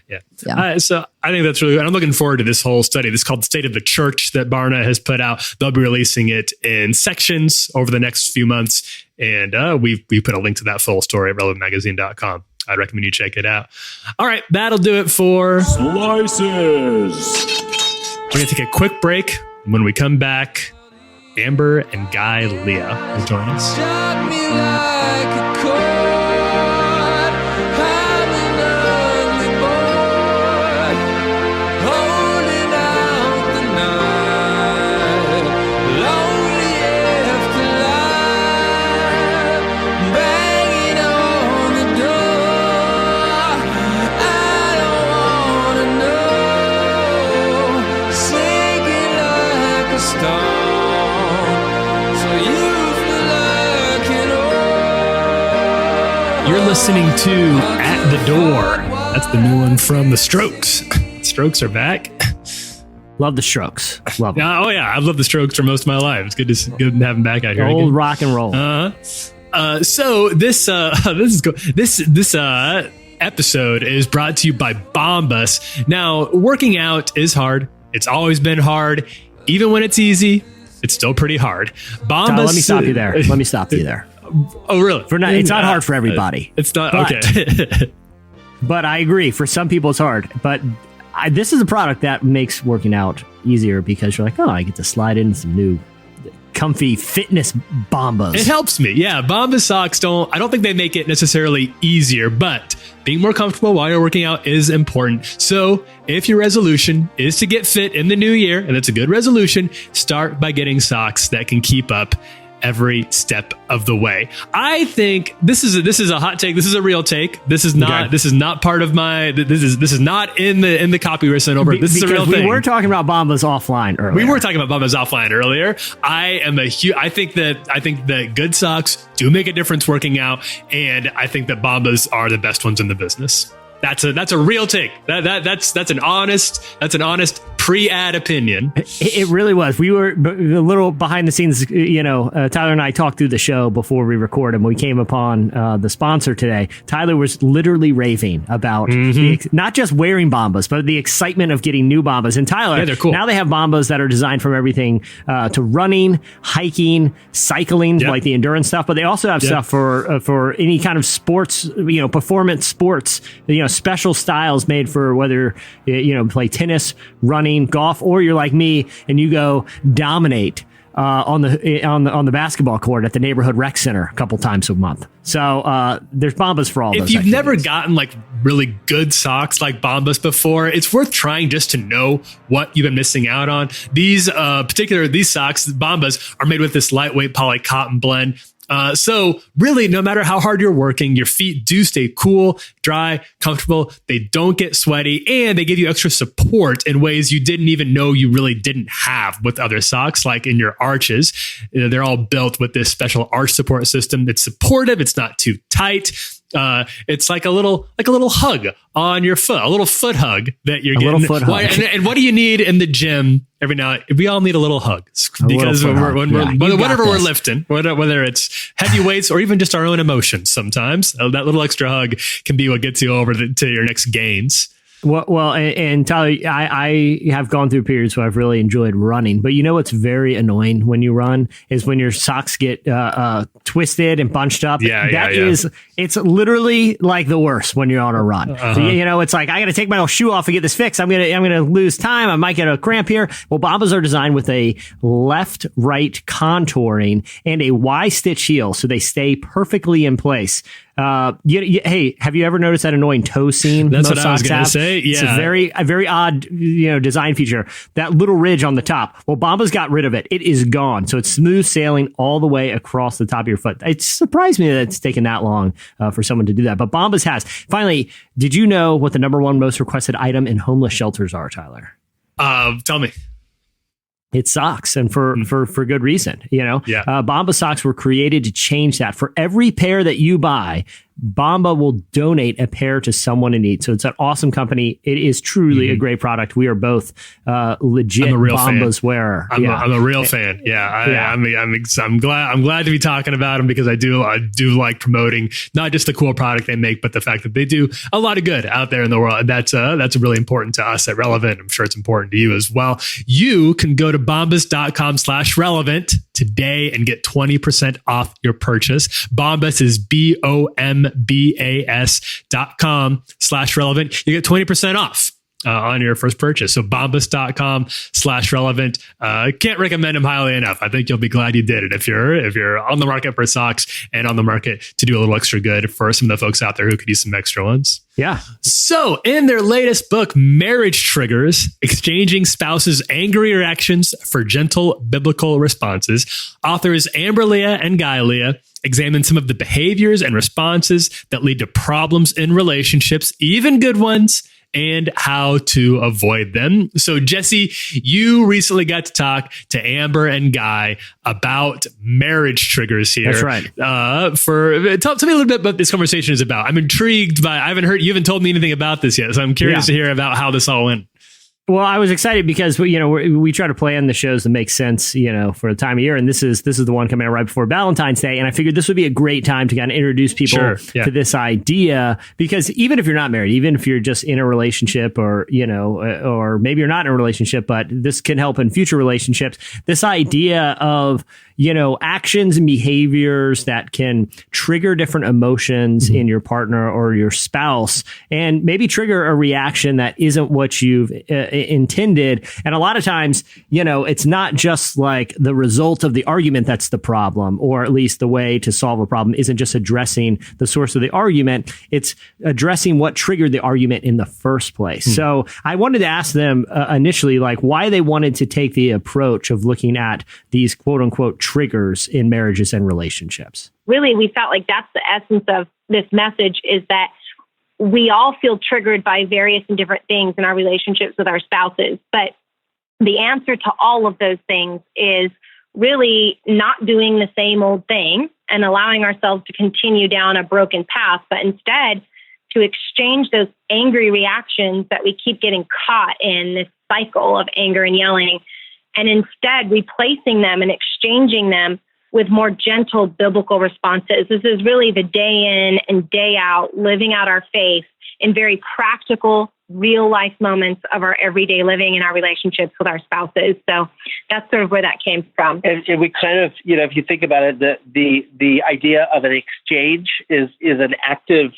Yeah. So I think that's really good. I'm looking forward to this whole study. This is called The State of the Church that Barna has put out. They'll be releasing it in sections over the next few months. And we put a link to that full story at relevantmagazine.com. I'd recommend you check it out. All right, that'll do it for Slices. We're going to take a quick break. When we come back, Amber and Guy Leah will join us. You're listening to At the Door. That's the new one from The Strokes. Strokes are back. Love the Strokes. Love them. Oh yeah, I've loved the Strokes for most of my life. It's good to have them back out here. Old again. rock and roll. So this is cool. This episode is brought to you by Bombas. Now, working out is hard. It's always been hard. Even when it's easy, it's still pretty hard. Bombas. Let me stop you there. Oh, really? It's not hard for everybody. It's not. Okay. But I agree. For some people, it's hard. But this is a product that makes working out easier because you're like, oh, I get to slide in some new comfy fitness Bombas. It helps me. Yeah. Bombas socks I don't think they make it necessarily easier, but being more comfortable while you're working out is important. So if your resolution is to get fit in the new year, and it's a good resolution, start by getting socks that can keep up every step of the way. I think this is a hot take. This is a real take. This is not part of my. This is not in the copy we're sent over. This is a real thing. We were talking about Bombas offline earlier. I think that good socks do make a difference working out, and I think that Bombas are the best ones in the business. That's a real take. That's an honest pre-ad opinion. It really was. We were a little behind the scenes. Tyler and I talked through the show before we recorded. When we came upon the sponsor today, Tyler was literally raving about not just wearing Bombas, but the excitement of getting new Bombas. And Tyler, they're cool. Now they have Bombas that are designed from everything to running, hiking, cycling, like the endurance stuff. But they also have stuff for any kind of sports, performance sports. Special styles made for whether play tennis, running, golf, or you're like me and you go dominate on the basketball court at the neighborhood rec center a couple times a month. So there's Bombas for all those. If you've never gotten like really good socks like Bombas before, it's worth trying just to know what you've been missing out on. These socks, Bombas, are made with this lightweight poly cotton blend. So really, no matter how hard you're working, your feet do stay cool, dry, comfortable. They don't get sweaty, and they give you extra support in ways you didn't even know you really didn't have with other socks, like in your arches. They're all built with this special arch support system. It's supportive. It's not too tight. It's like a little hug on your foot, a little foot hug that you're getting. Little foot hug. And what do you need in the gym every now? We all need a little hug because whatever we're lifting, whether it's heavy weights or even just our own emotions, sometimes that little extra hug can be what gets you over to your next gains. Well, and Tyler, I have gone through periods where I've really enjoyed running, but what's very annoying when you run is when your socks get twisted and bunched up. It's literally like the worst when you're on a run. So, it's like I got to take my shoe off and get this fixed. I'm gonna lose time. I might get a cramp here. Well, Bombas are designed with a left-right contouring and a Y-stitch heel, so they stay perfectly in place. Hey, have you ever noticed that annoying toe seam? That's what I was going to say. Yeah. It's a very odd, design feature. That little ridge on the top. Well, Bombas got rid of it. It is gone. So it's smooth sailing all the way across the top of your foot. It surprised me that it's taken that long for someone to do that. But Bombas has. Finally, did you know what the number one most requested item in homeless shelters are, Tyler? Tell me. It's socks, and for good reason. Bomba socks were created to change that. For every pair that you buy, Bomba will donate a pair to someone in need. So it's an awesome company. It is truly a great product. We are both legit Bombas wearer. I'm a real fan. Yeah, I'm glad to be talking about them because I do like promoting not just the cool product they make, but the fact that they do a lot of good out there in the world. And that's really important to us at Relevant. I'm sure it's important to you as well. You can go to bombas.com/relevant today and get 20% off your purchase. Bombas is bombas.com/relevant. You get 20% off on your first purchase. So bombas.com/relevant. Can't recommend them highly enough. I think you'll be glad you did it if you're on the market for socks and on the market to do a little extra good for some of the folks out there who could use some extra ones. Yeah. So in their latest book, Marriage Triggers, Exchanging Spouses' Angry Reactions for Gentle Biblical Responses, authors Amber Leah and Guy Leah examine some of the behaviors and responses that lead to problems in relationships, even good ones, and how to avoid them. So, Jesse, you recently got to talk to Amber and Guy about marriage triggers here. That's right. Tell me a little bit what this conversation is about. I'm intrigued by. You haven't told me anything about this yet, so I'm curious to hear about how this all went. Well, I was excited because we try to plan the shows that make sense, for the time of year, and this is the one coming out right before Valentine's Day, and I figured this would be a great time to kind of introduce people to this idea, because even if you're not married, even if you're just in a relationship, or maybe you're not in a relationship, but this can help in future relationships. This idea of actions and behaviors that can trigger different emotions in your partner or your spouse, and maybe trigger a reaction that isn't what you've intended. And a lot of times, it's not just like the result of the argument that's the problem, or at least the way to solve a problem isn't just addressing the source of the argument. It's addressing what triggered the argument in the first place. So I wanted to ask them initially, like, why they wanted to take the approach of looking at these quote unquote triggers in marriages and relationships. Really, we felt like that's the essence of this message, is that we all feel triggered by various and different things in our relationships with our spouses. But the answer to all of those things is really not doing the same old thing and allowing ourselves to continue down a broken path, but instead to exchange those angry reactions that we keep getting caught in, this cycle of anger and yelling, and instead replacing them and exchanging them with more gentle biblical responses. This is really the day in and day out, living out our faith in very practical, real life moments of our everyday living in our relationships with our spouses. So that's sort of where that came from. And we kind of, if you think about it, the idea of an exchange is an active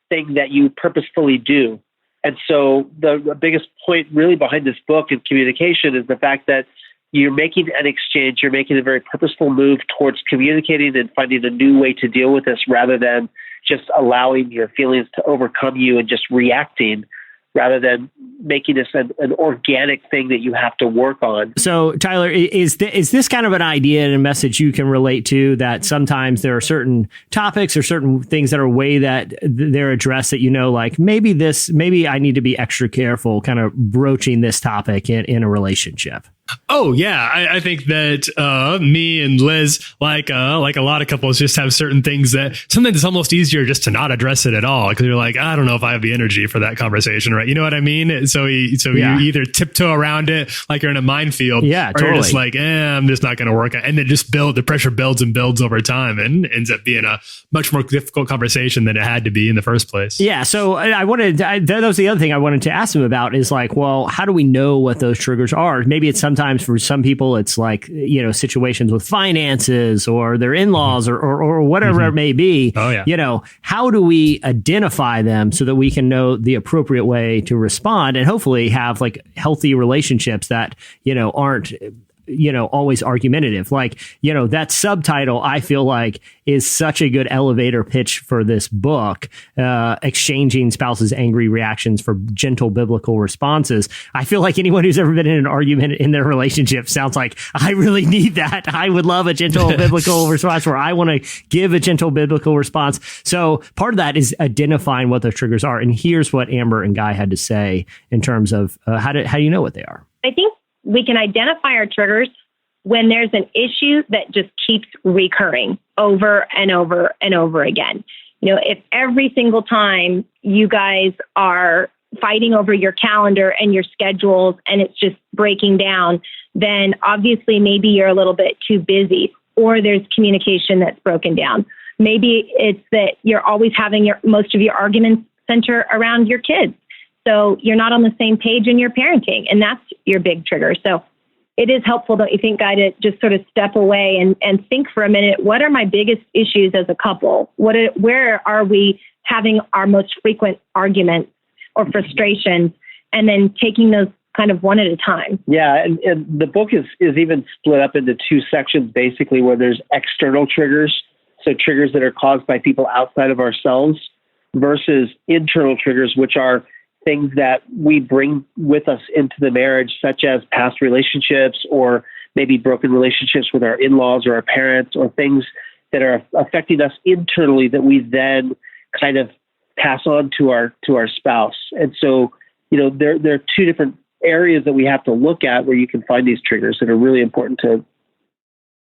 thing that you purposefully do. And so the biggest point really behind this book in communication is the fact that you're making an exchange, you're making a very purposeful move towards communicating and finding a new way to deal with this, rather than just allowing your feelings to overcome you and just reacting, rather than making this an organic thing that you have to work on. So, Tyler, is this kind of an idea and a message you can relate to, that sometimes there are certain topics or certain things that are way that they're addressed that, like maybe I need to be extra careful kind of broaching this topic in a relationship? Oh, yeah. I think that me and Liz, like a lot of couples, just have certain things that sometimes it's almost easier just to not address it at all, because you're like, I don't know if I have the energy for that conversation, right? You know what I mean? So you either tiptoe around it like you're in a minefield, or you're just like, I'm just not going to work. And then the pressure builds and builds over time and ends up being a much more difficult conversation than it had to be in the first place. Yeah. So that was the other thing I wanted to ask them about, is like, well, how do we know what those triggers are? Maybe it's sometimes for some people, it's like, situations with finances or their in-laws or whatever it may be. Oh, yeah. How do we identify them so that we can know the appropriate way to respond and hopefully have like healthy relationships that, aren't always argumentative. Like, that subtitle, I feel like, is such a good elevator pitch for this book, exchanging spouses' angry reactions for gentle biblical responses. I feel like anyone who's ever been in an argument in their relationship sounds like, I really need that. I would love a gentle biblical response, where I want to give a gentle biblical response. So part of that is identifying what those triggers are. And here's what Amber and Guy had to say in terms of how do you know what they are? I think we can identify our triggers when there's an issue that just keeps recurring over and over and over again. If every single time you guys are fighting over your calendar and your schedules and it's just breaking down, then obviously maybe you're a little bit too busy, or there's communication that's broken down. Maybe it's that you're always having most of your arguments center around your kids. So you're not on the same page in your parenting, and that's your big trigger. So it is helpful, don't you think, Guy, to just sort of step away and think for a minute, what are my biggest issues as a couple? Where are we having our most frequent arguments or frustrations, and then taking those kind of one at a time? Yeah, and the book is even split up into two sections, basically, where there's external triggers, so triggers that are caused by people outside of ourselves, versus internal triggers, which are things that we bring with us into the marriage, such as past relationships, or maybe broken relationships with our in-laws or our parents, or things that are affecting us internally that we then kind of pass on to our spouse. And so, there are two different areas that we have to look at where you can find these triggers that are really important to,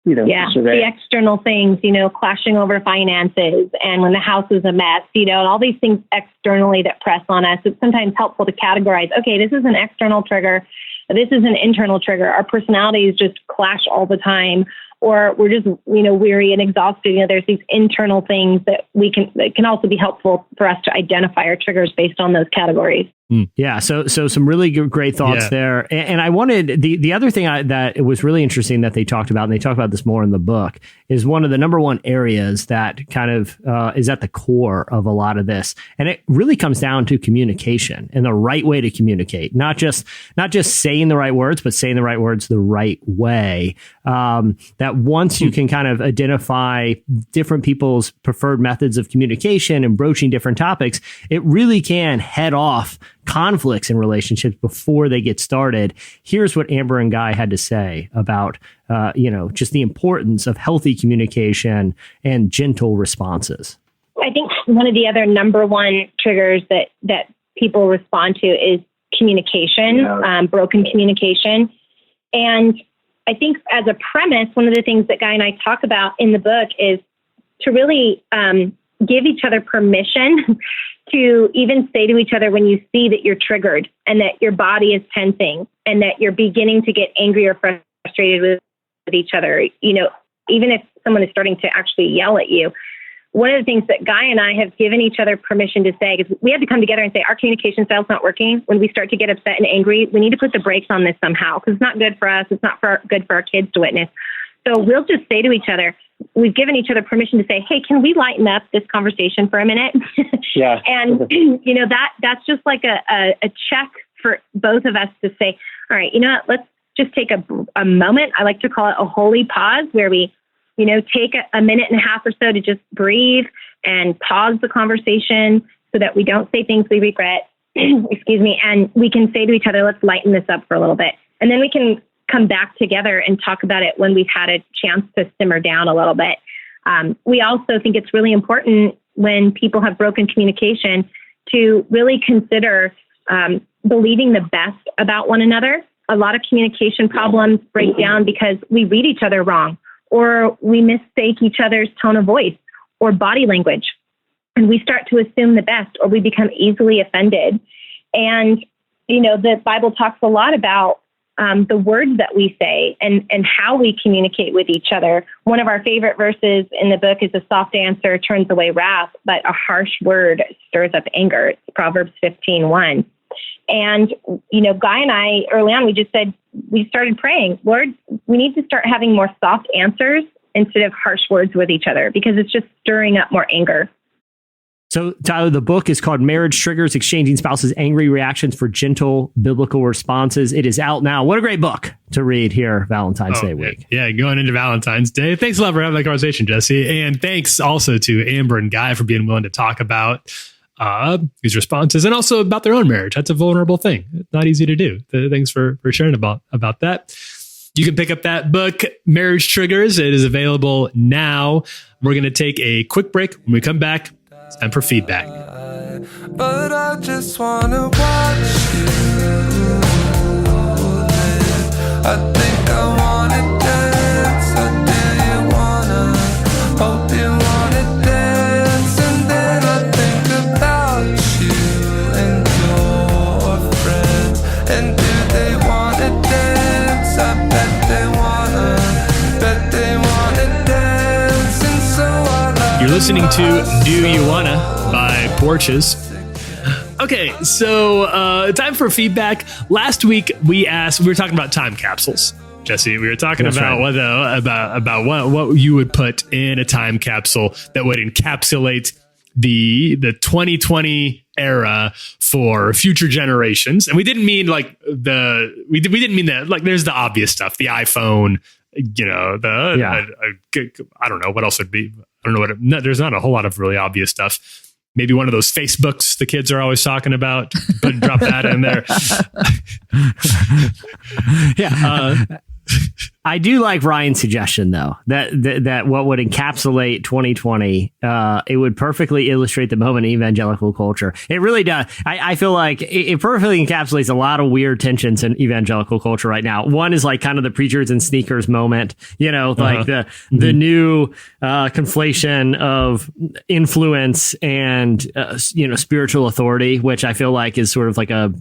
survey. The external things, clashing over finances, and when the house is a mess, and all these things externally that press on us. It's sometimes helpful to categorize, okay, this is an external trigger, this is an internal trigger. Our personalities just clash all the time, or we're just, weary and exhausted. There's these internal things that can also be helpful for us to identify our triggers based on those categories. Yeah. So some really great thoughts there. And I wanted the other thing that it was really interesting that they talked about, and they talk about this more in the book, is one of the number one areas that kind of is at the core of a lot of this. And it really comes down to communication and the right way to communicate, not just saying the right words, but saying the right words the right way. That once you can kind of identify different people's preferred methods of communication and broaching different topics, it really can head off conflicts in relationships before they get started. Here's what Amber and Guy had to say about, just the importance of healthy communication and gentle responses. I think one of the other number one triggers that people respond to is communication, broken communication. And I think as a premise, one of the things that Guy and I talk about in the book is to really give each other permission to even say to each other when you see that you're triggered and that your body is tensing and that you're beginning to get angry or frustrated with each other, even if someone is starting to actually yell at you. One of the things that Guy and I have given each other permission to say is we have to come together and say our communication style's not working. When we start to get upset and angry, we need to put the brakes on this somehow, because it's not good for us. It's not good for our kids to witness. So we'll just say to each other, we've given each other permission to say, hey, can we lighten up this conversation for a minute? Yeah. And, that's just like a check for both of us to say, all right, let's just take a moment. I like to call it a holy pause, where we, take a minute and a half or so to just breathe and pause the conversation so that we don't say things we regret. Excuse me. And we can say to each other, let's lighten this up for a little bit. And then we can come back together and talk about it when we've had a chance to simmer down a little bit. We also think it's really important when people have broken communication to really consider believing the best about one another. A lot of communication problems break down because we read each other wrong, or we mistake each other's tone of voice or body language, and we start to assume the best, or we become easily offended. And, the Bible talks a lot about the words that we say and how we communicate with each other. One of our favorite verses in the book is a soft answer turns away wrath, but a harsh word stirs up anger. It's Proverbs 15:1. And, Guy and I, early on, we started praying, Lord, we need to start having more soft answers instead of harsh words with each other, because it's just stirring up more anger. So, Tyler, the book is called Marriage Triggers, Exchanging Spouses' Angry Reactions for Gentle Biblical Responses. It is out now. What a great book to read here Valentine's Day week. Yeah, going into Valentine's Day. Thanks a lot for having that conversation, Jesse. And thanks also to Amber and Guy for being willing to talk about these responses and also about their own marriage. That's a vulnerable thing. It's not easy to do. Thanks for sharing about that. You can pick up that book, Marriage Triggers. It is available now. We're going to take a quick break. When we come back, it's time for feedback. But I just want to watch you live. I think I want to dance. I do you wanna? Hope you want to dance. And then I think about you and your friends. And do they want to dance? I bet they wanna. Bet they want to dance. And so I love. You're listening to Do You Wanna by Porches. Okay, so time for feedback. Last week we were talking about time capsules, Jesse. We were talking about what you would put in a time capsule that would encapsulate the 2020 era for future generations. And we didn't mean like we didn't mean that like there's the obvious stuff, the iPhone, you know, I don't know what else would be. I don't know there's not a whole lot of really obvious stuff. Maybe one of those Facebooks the kids are always talking about, but drop that in there. Yeah. I do like Ryan's suggestion, though, that what would encapsulate 2020, it would perfectly illustrate the moment in evangelical culture. It really does. I feel like it perfectly encapsulates a lot of weird tensions in evangelical culture right now. One is like kind of the preachers and sneakers moment, you know, like the new conflation of influence and, spiritual authority, which I feel like is sort of like a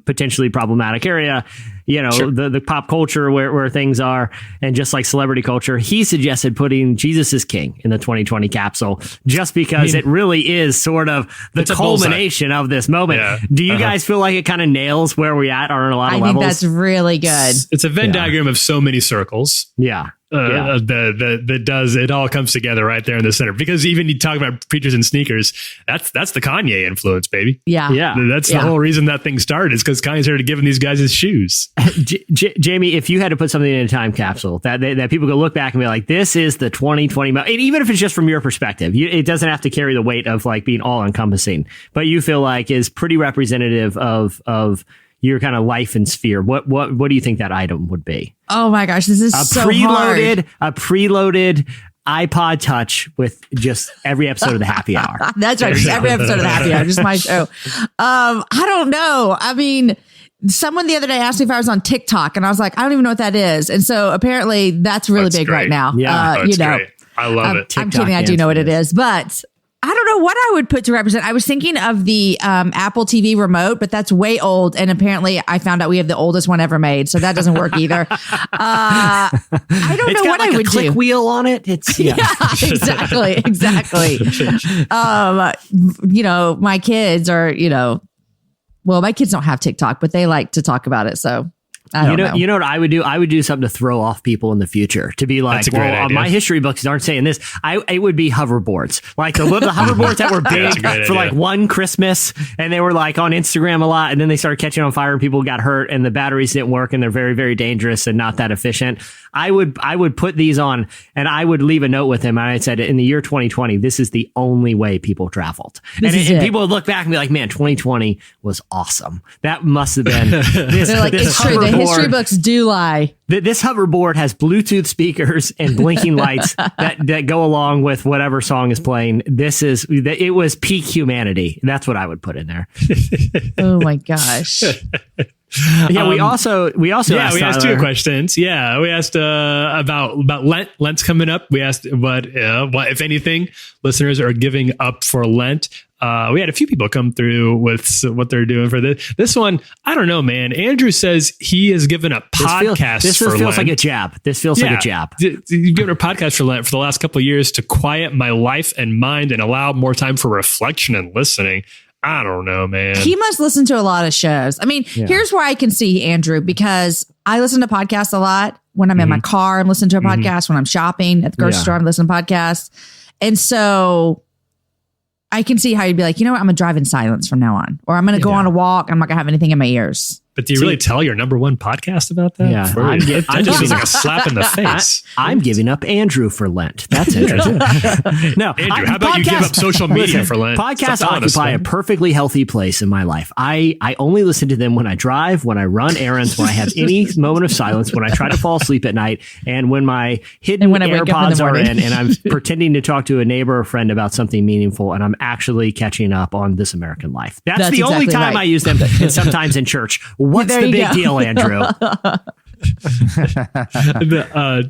potentially problematic area. You know, sure. the pop culture where things are, and just like celebrity culture. He suggested putting Jesus is King in the 2020 capsule, just because it really is sort of the culmination of this moment. Yeah. Do you guys feel like it kind of nails where we're at on a lot of levels? I think that's really good. It's a Venn diagram of so many circles. Yeah. That does it all comes together right there in the center, because even you talk about preachers and sneakers, that's the Kanye influence, baby. Yeah. That's the whole reason that thing started, is because Kanye started giving these guys his shoes. Jamie, if you had to put something in a time capsule that people could look back and be like, this is the 2020, and even if it's just from your perspective, it doesn't have to carry the weight of like being all encompassing, but you feel like is pretty representative of your kind of life and sphere. What do you think that item would be? Oh my gosh, this is so hard. A preloaded iPod Touch with just every episode of the Happy Hour. That's right, just every episode of the Happy Hour, just my show. I don't know. I mean, someone the other day asked me if I was on TikTok, and I was like, I don't even know what that is. And so apparently that's really big great right now. Yeah, great. I love it. I'm kidding. I do know what it is, but I don't know what I would put to represent. I was thinking of the Apple TV remote, but that's way old. And apparently I found out we have the oldest one ever made. So that doesn't work either. I don't know what I would do. Click wheel on it. It's exactly. My kids are, my kids don't have TikTok, but they like to talk about it. So I don't know. You know what I would do? I would do something to throw off people in the future, to be like, my history books aren't saying this. It would be hoverboards, like the hoverboards that were big for like one Christmas, and they were like on Instagram a lot, and then they started catching on fire and people got hurt and the batteries didn't work and they're very, very dangerous and not that efficient. I would put these on and I would leave a note with him. And I said, in the year 2020, this is the only way people traveled. And people would look back and be like, man, 2020 was awesome. That must have been this. They're like, it's true. The history books do lie. This hoverboard has Bluetooth speakers and blinking lights that go along with whatever song is playing. It was peak humanity. That's what I would put in there. Oh my gosh. Yeah, we also asked 2 questions. Yeah, we asked about Lent. Lent's coming up. We asked what if anything listeners are giving up for Lent. We had a few people come through with what they're doing for this. This one, I don't know, man. Andrew says he has given up podcasts. This feels like a jab. This feels like a jab. You've given a podcast for Lent for the last couple of years to quiet my life and mind and allow more time for reflection and listening. I don't know, man. He must listen to a lot of shows. I mean, here's where I can see Andrew, because I listen to podcasts a lot. When I'm in my car, I'm listening to a podcast. When I'm shopping at the grocery store, I'm listening to podcasts. And so I can see how you'd be like, you know what? I'm going to drive in silence from now on. Or I'm going to go on a walk. I'm not going to have anything in my ears. But do you really tell your number one podcast about that? Yeah. That just feels like a slap in the face. I'm giving up Andrew for Lent. That's interesting. No, Andrew, how about you give up social media for Lent? Podcasts occupy a perfectly healthy place in my life. I only listen to them when I drive, when I run errands, when I have any moment of silence, when I try to fall asleep at night, and when my hidden AirPods are in and I'm pretending to talk to a neighbor or friend about something meaningful and I'm actually catching up on This American Life. That's the only time I use them, and sometimes in church. What's the big deal, Andrew?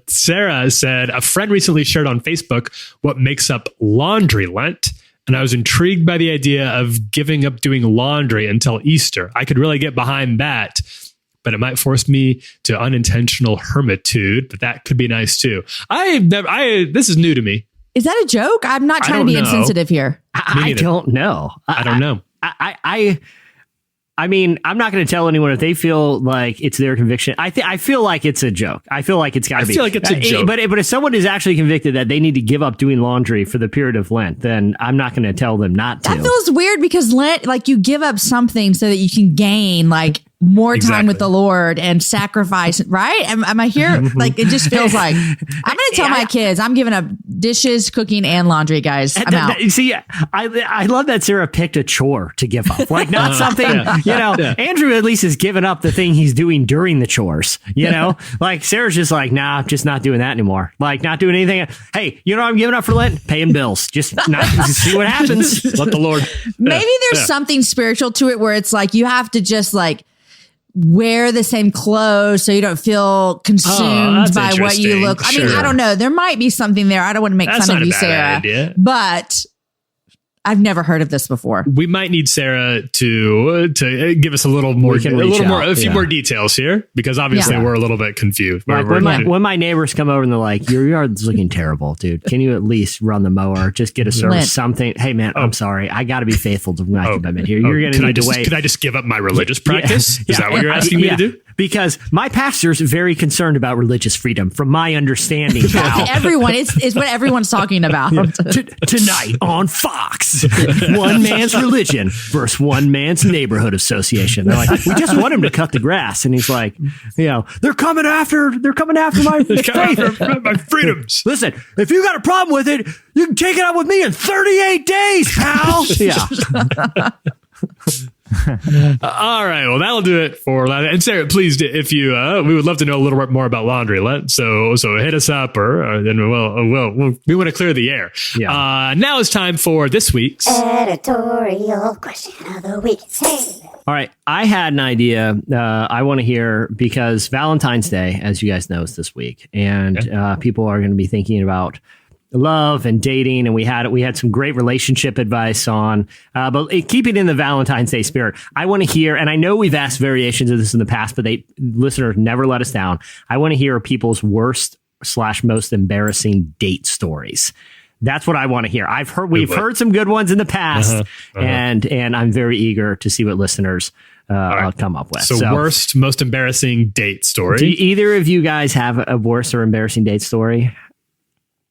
Sarah said, a friend recently shared on Facebook what makes up laundry Lent. And I was intrigued by the idea of giving up doing laundry until Easter. I could really get behind that, but it might force me to unintentional hermitude, but that could be nice too. This is new to me. Is that a joke? I'm not trying to be insensitive here. I don't know. I don't know. I mean, I'm not going to tell anyone if they feel like it's their conviction. I feel like it's a joke. I feel like it's got to be. I feel like it's a joke. But if someone is actually convicted that they need to give up doing laundry for the period of Lent, then I'm not going to tell them not to. That feels weird because Lent, like you give up something so that you can gain like more time with the Lord and sacrifice, right? Am I here? Like, it just feels like I'm going to tell my kids I'm giving up dishes, cooking, and laundry, guys. I'm out. See, I love that Sarah picked a chore to give up, like not something, Andrew at least has given up the thing he's doing during the chores, like Sarah's just like, nah, just not doing that anymore. Like not doing anything. Hey, you know what I'm giving up for Lent? Paying bills. Just not see what happens. Let the Lord. Maybe there's something spiritual to it where it's like, you have to just like, wear the same clothes so you don't feel consumed by what you look. I mean, I don't know. There might be something there. I don't want to make fun of you, Sarah. Idea. But I've never heard of this before. We might need Sarah to give us a little more, a few more details here, because obviously we're a little bit confused. Like when my neighbors come over and they're like, "Your yard's looking terrible, dude. Can you at least run the mower? Just get a service, something." Hey, man, I'm sorry. I got to be faithful to my commitment here. You're going to need to wait. Can I just give up my religious practice? Is that what you're asking me to do? Because my pastor's very concerned about religious freedom, from my understanding. Everyone, it's what everyone's talking about. Tonight on Fox, one man's religion versus one man's neighborhood association. They're like, we just want him to cut the grass, and he's like, they're coming after my faith, my freedoms. Listen, if you got a problem with it, you can take it up with me in 38 days, pal. All right, well, that'll do it for that. And Sarah, please, if you, we would love to know a little bit more about laundry. So hit us up, or then we want to clear the air. Now it's time for this week's editorial question of the week. All right, I had an idea. I want to hear, because Valentine's Day, as you guys know, is this week, and people are going to be thinking about love and dating, and we had some great relationship advice on, but keeping in the Valentine's Day spirit, I want to hear, and I know we've asked variations of this in the past, but listeners never let us down. I want to hear people's worst / most embarrassing date stories. That's what I want to hear. We've heard some good ones in the past, and I'm very eager to see what listeners come up with. So worst, most embarrassing date story. Do either of you guys have a worst or embarrassing date story?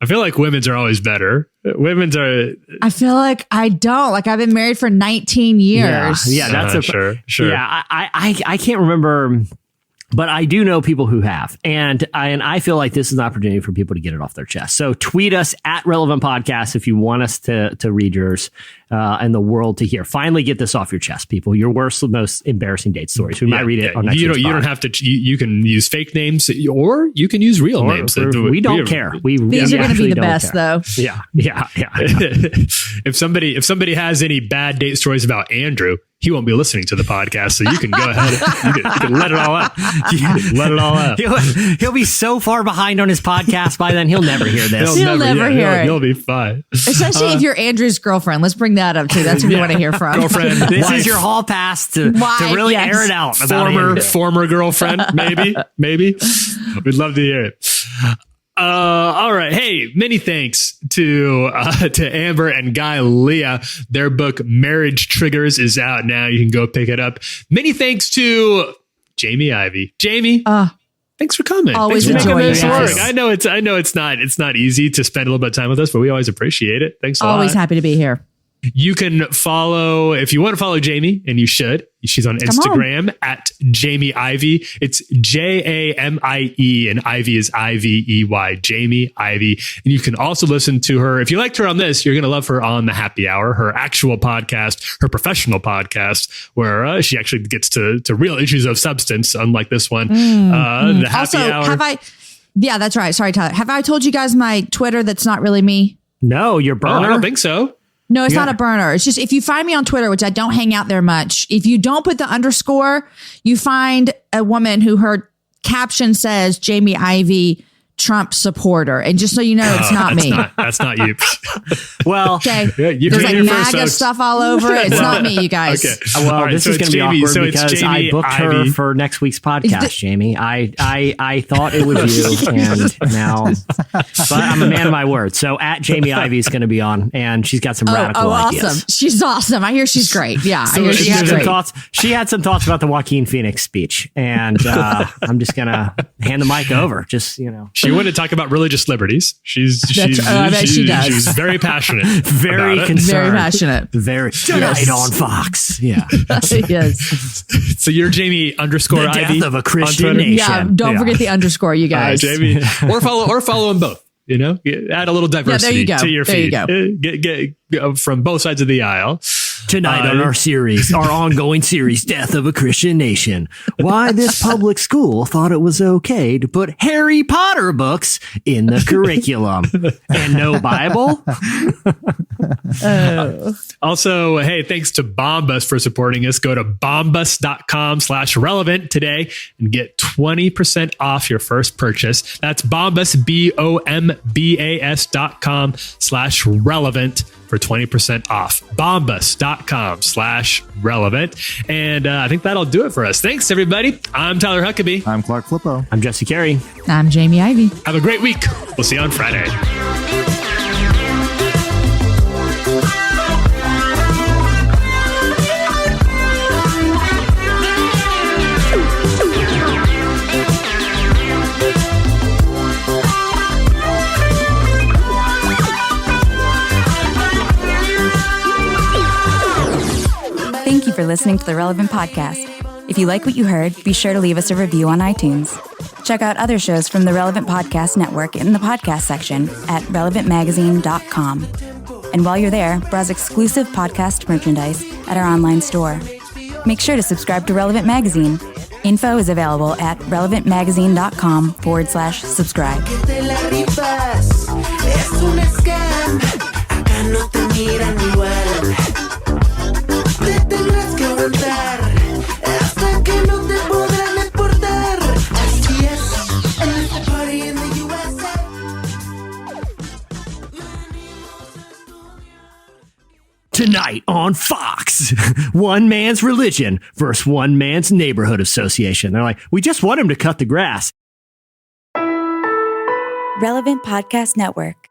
I feel like women's are always better. I feel like I don't. Like, I've been married for 19 years. Yeah, that's sure. Yeah, I can't remember, but I do know people who have, and I feel like this is an opportunity for people to get it off their chest. So tweet us at Relevant Podcast if you want us to read yours and the world to hear. Finally, get this off your chest, people. Your worst, most embarrassing date stories. We might read it on next week's pod. You don't have to. You can use fake names, or you can use real names. We don't care. These are going to be the best, though. Yeah. If somebody has any bad date stories about Andrew, he won't be listening to the podcast, so you can go ahead. You can let it all out. Let it all out. He'll be so far behind on his podcast by then, he'll never hear this. He'll never hear it. He'll be fine. Especially if you're Andrew's girlfrind. Let's bring that up, too. That's what we want to hear from. Girlfriend. This is your hall pass to really air it out. Former girlfriend, maybe. We'd love to hear it. All right. Hey, many thanks to Amber and Guy Leah. Their book, Marriage Triggers, is out now. You can go pick it up. Many thanks to Jamie Ivey. Jamie, thanks for coming. Always thanks for enjoy making this it. work. I know it's not easy to spend a little bit of time with us, but we always appreciate it. Thanks a lot. Always happy to be here. You can follow, if you want to follow Jamie, and you should, she's on Instagram at Jamie Ivey. It's Jamie, and Ivey is Ivey, Jamie Ivey. And you can also listen to her. If you liked her on this, you're going to love her on the Happy Hour, her actual podcast, her professional podcast, where she actually gets to real issues of substance, unlike this one. The Happy Hour. Yeah, that's right. Sorry, Tyler. Have I told you guys my Twitter that's not really me? No, your burner? I don't think so. No, it's not a burner. It's just if you find me on Twitter, which I don't hang out there much, if you don't put the underscore, you find a woman who her caption says Jamie Ivey, Trump supporter. And just so you know, it's not me. That's not you. Well, okay. Yeah, there's like MAGA stuff all over it. It's not me, you guys. Okay. Well, this is going to be awkward because I booked her for next week's podcast, Jamie. I thought it was you, and now, but I'm a man of my word. So at Jamie Ivey is going to be on, and she's got some radical ideas. Awesome. She's awesome. I hear she's great. Yeah, so I hear she's great. She had some thoughts about the Joaquin Phoenix speech, and I'm just going to hand the mic over. Just, She wanted to talk about religious liberties. I bet she does. She's very passionate. Very concerned. Very passionate. Very. Tonight on Fox. Yeah. Yes. So you're Jamie _Ivey. The death of a Christian nation. Yeah. Don't forget the underscore, you guys. Jamie. Or follow them both. Add a little diversity to your feed. There you go. Get from both sides of the aisle. Tonight on our ongoing series, Death of a Christian Nation, why this public school thought it was okay to put Harry Potter books in the curriculum and no Bible. Also, hey, thanks to Bombas for supporting us. Go to bombas.com/relevant today and get 20% off your first purchase. That's Bombas, BOMBAS.com/relevant. for 20% off. Bombas.com/relevant. And I think that'll do it for us. Thanks, everybody. I'm Tyler Huckabee. I'm Clark Flippo. I'm Jesse Carey. I'm Jamie Ivey. Have a great week. We'll see you on Friday. Thank you for listening to the Relevant Podcast. If you like what you heard, be sure to leave us a review on iTunes. Check out other shows from the Relevant Podcast Network in the podcast section at relevantmagazine.com. And while you're there, browse exclusive podcast merchandise at our online store. Make sure to subscribe to Relevant Magazine. Info is available at relevantmagazine.com/subscribe. Hasta que no te podrán exportar. Así es, en este party in the USA. Tonight on Fox, one man's religion versus one man's neighborhood association. They're like, we just want him to cut the grass. Relevant Podcast Network.